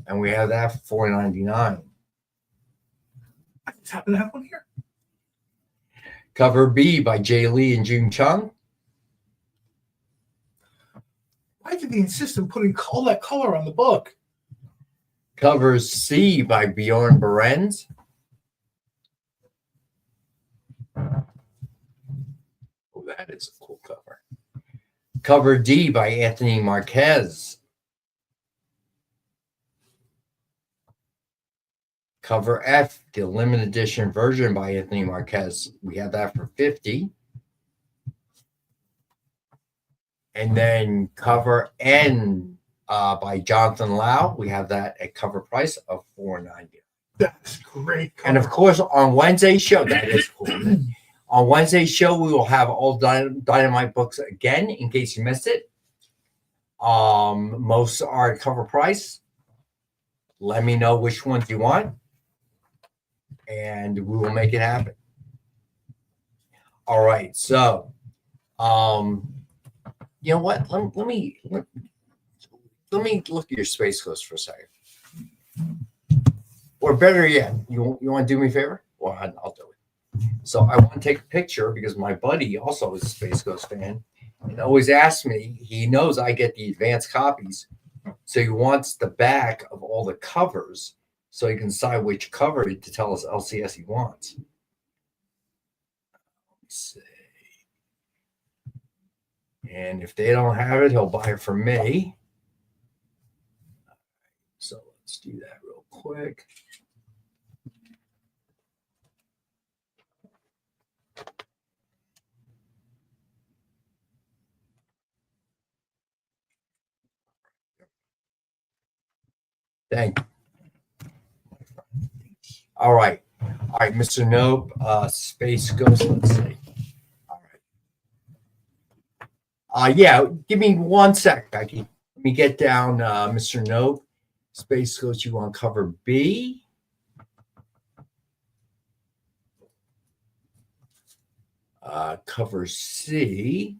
And we have that for $4.99. I just happen to have one here. Cover B by Jay Lee and June Chung. Why did they insist on putting all that color on the book? Cover C by Bjorn Berens. Oh, that is a cool cover. Cover D by Anthony Marquez. Cover F, the limited edition version by Anthony Marquez. We have that for $50. And then cover N by Jonathan Lau. We have that at cover price of $4.90. That's great cover. And of course, on Wednesday's show, that is cool. On Wednesday's show, we will have all Dynamite books again, in case you missed it. Most are at cover price. Let me know which ones you want, and we will make it happen. All right, so you know what? Let me look at your Space Ghost for a second. Or better yet, you want to do me a favor? Well, I'll do it. So I want to take a picture because my buddy also is a Space Ghost fan and always asks me. He knows I get the advanced copies, so he wants the back of all the covers so he can decide which cover to tell us LCS he wants. Let's see. And if they don't have it, he'll buy it from me. So let's do that real quick. Thank you. All right, Mr. Nope, Space Ghost. Let's see. Yeah, give me 1 sec, Becky. Let me get down Mr. Nope. Space Ghost, you want cover B? Cover C.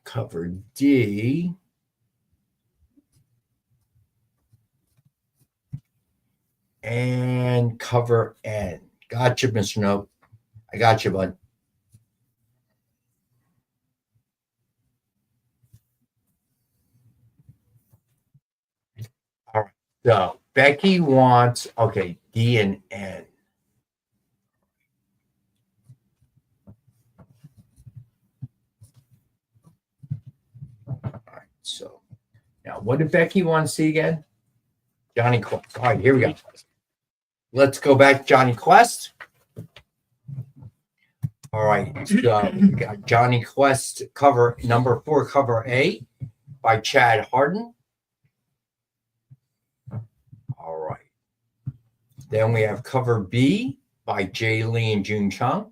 Cover D. And cover N. Gotcha, Mr. Nope. I got you, bud. All right. So Becky wants, okay, D and N. All right. So now what did Becky want to see again? Johnny Quest. All right, here we go. Let's go back to Johnny Quest. All right, so we got Johnny Quest cover number 4, cover A by Chad Harden. All right. Then we have cover B by Jay Lee and June Chung.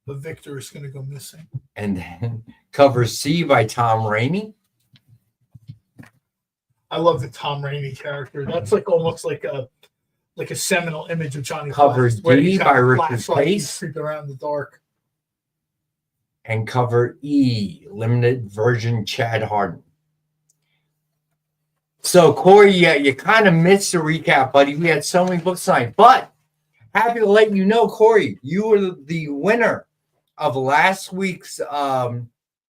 The victor is going to go missing. And then cover C by Tom Rainey. I love the Tom Rainey character. That's like almost like a seminal image of Johnny Cover Quest, where D he's by got Richard flashlights Pace. creeping around in the dark. And cover E, limited version Chad Harden. So, Corey, yeah, you kind of missed the recap, buddy. We had so many books tonight. But happy to let you know, Corey, you were the winner of last week's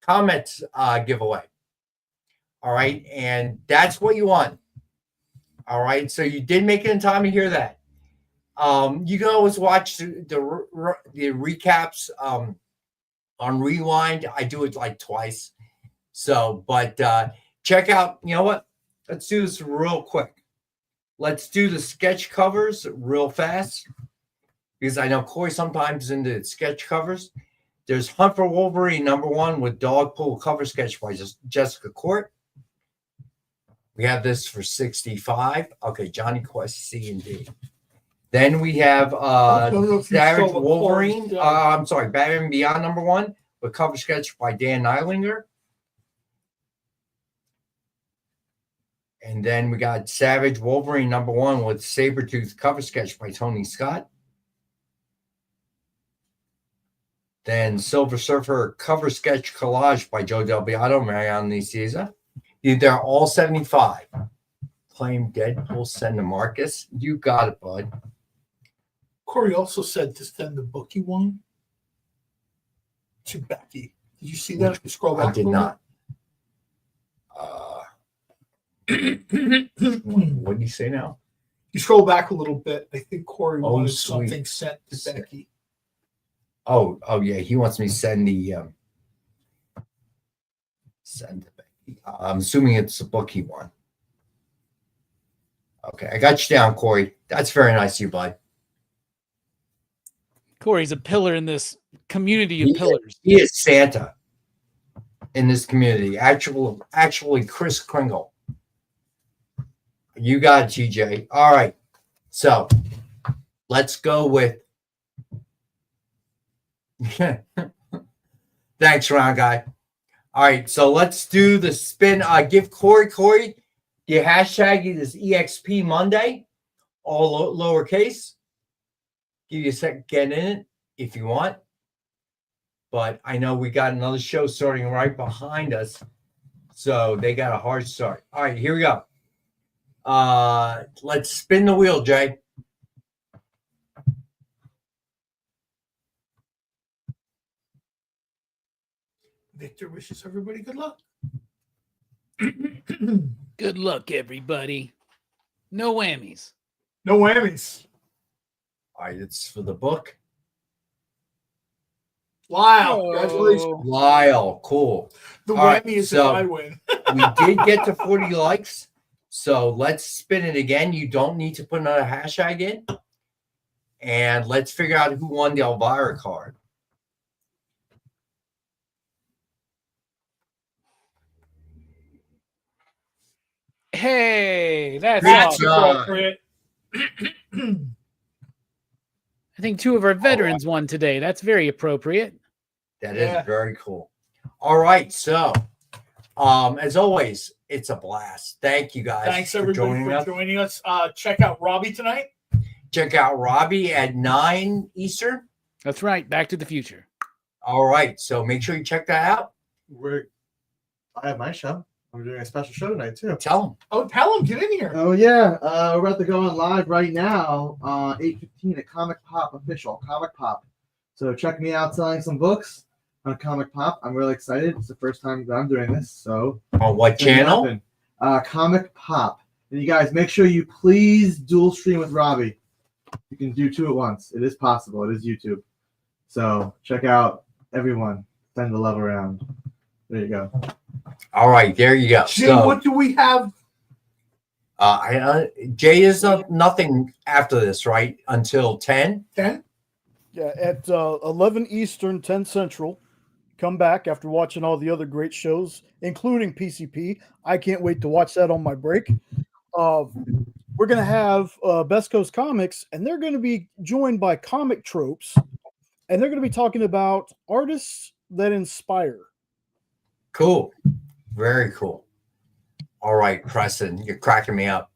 comments giveaway. All right. And that's what you want. All right. So you did make it in time to hear that. You can always watch the recaps on Rewind. I do it like twice. So, but check out, you know what? Let's do this real quick. Let's do the sketch covers real fast because I know Corey sometimes is into sketch covers. There's Hunt for Wolverine #1 with Dogpool cover sketch by Jessica Court. We have this for $65. Okay, Johnny Quest C and D. Then we have Savage Wolverine. I'm sorry, Batman Beyond #1 with cover sketch by Dan Neilinger. And then we got Savage Wolverine #1 with Sabretooth cover sketch by Tony Scott. Then Silver Surfer cover sketch collage by Joe Del Beato, Mariano Nicieza. They're all $75. Claim Deadpool, send to Marcus. You got it, bud. Corey also said to send the book you won to Becky. Did you see that? Scroll back. I did not. What do you say now? You scroll back a little bit. I think Corey wanted something sent to Becky. Oh yeah. He wants me to send the send to Becky. I'm assuming it's the book he won. Okay, I got you down, Corey. That's very nice of you, bud. Corey's a pillar in this community of pillars. He is Santa in this community. Actually, Chris Kringle. You got it, TJ. All right. So let's go with. Thanks, round guy. All right. So let's do the spin. Give Corey. The hashtag is EXP Monday, all lowercase. Give you a second, get in it if you want. But I know we got another show starting right behind us. So they got a hard start. All right, here we go. Let's spin the wheel, Jay. Victor wishes everybody good luck. Good luck, everybody. No whammies. No whammies. All right, it's for the book. Lyle, congratulations. Lyle, cool. The whammy is if I win. We did get to 40 likes, so let's spin it again. You don't need to put another hashtag in. And let's figure out who won the Elvira card. Hey, that's appropriate. I think 2 of our veterans won today. That's very appropriate. That is very cool. All right, so as always, it's a blast. Thank you guys. Thanks everybody for joining us. Check out Robbie tonight. Check out Robbie at 9 Eastern. That's right. Back to the Future. All right, so make sure you check that out. I have my show. I'm doing a special show tonight too. Tell them. Oh, tell them. Get in here. Oh yeah, we're about to go on live right now, 8:15 at Comic Pop Official. Comic Pop. So check me out selling some books on Comic Pop. I'm really excited. It's the first time that I'm doing this. So on what channel? Comic Pop. And you guys make sure you please dual stream with Robbie. You can do 2 at once. It is possible. It is YouTube. So check out everyone. Send the love around. There you go. All right, there you go. Jay, what do we have? Jay is nothing after this, right? Until 10? 10? Yeah, at 11 Eastern, 10 Central. Come back after watching all the other great shows, including PCP. I can't wait to watch that on my break. We're going to have Best Coast Comics, and they're going to be joined by Comic Tropes, and they're going to be talking about artists that inspire. Cool. Very cool. All right, Preston, you're cracking me up.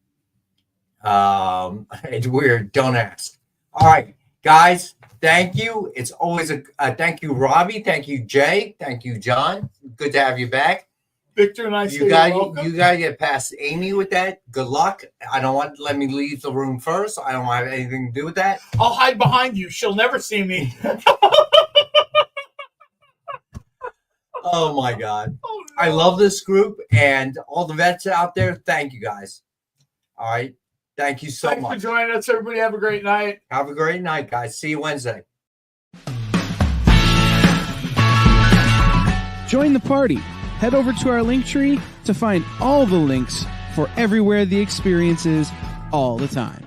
It's weird. Don't ask. All right, guys, thank you. It's always a thank you, Robbie. Thank you, Jay. Thank you, John. Good to have you back. Victor and I you gotta get past Amy with that. Good luck. I don't want let me leave the room first. I don't have anything to do with that. I'll hide behind you. She'll never see me. Oh my God. Oh, I love this group and all the vets out there. Thank you guys. All right. Thank you so Thanks much. for joining us, everybody. Have a great night. Have a great night, guys. See you Wednesday. Join the party. Head over to our link tree to find all the links for everywhere the experience is all the time.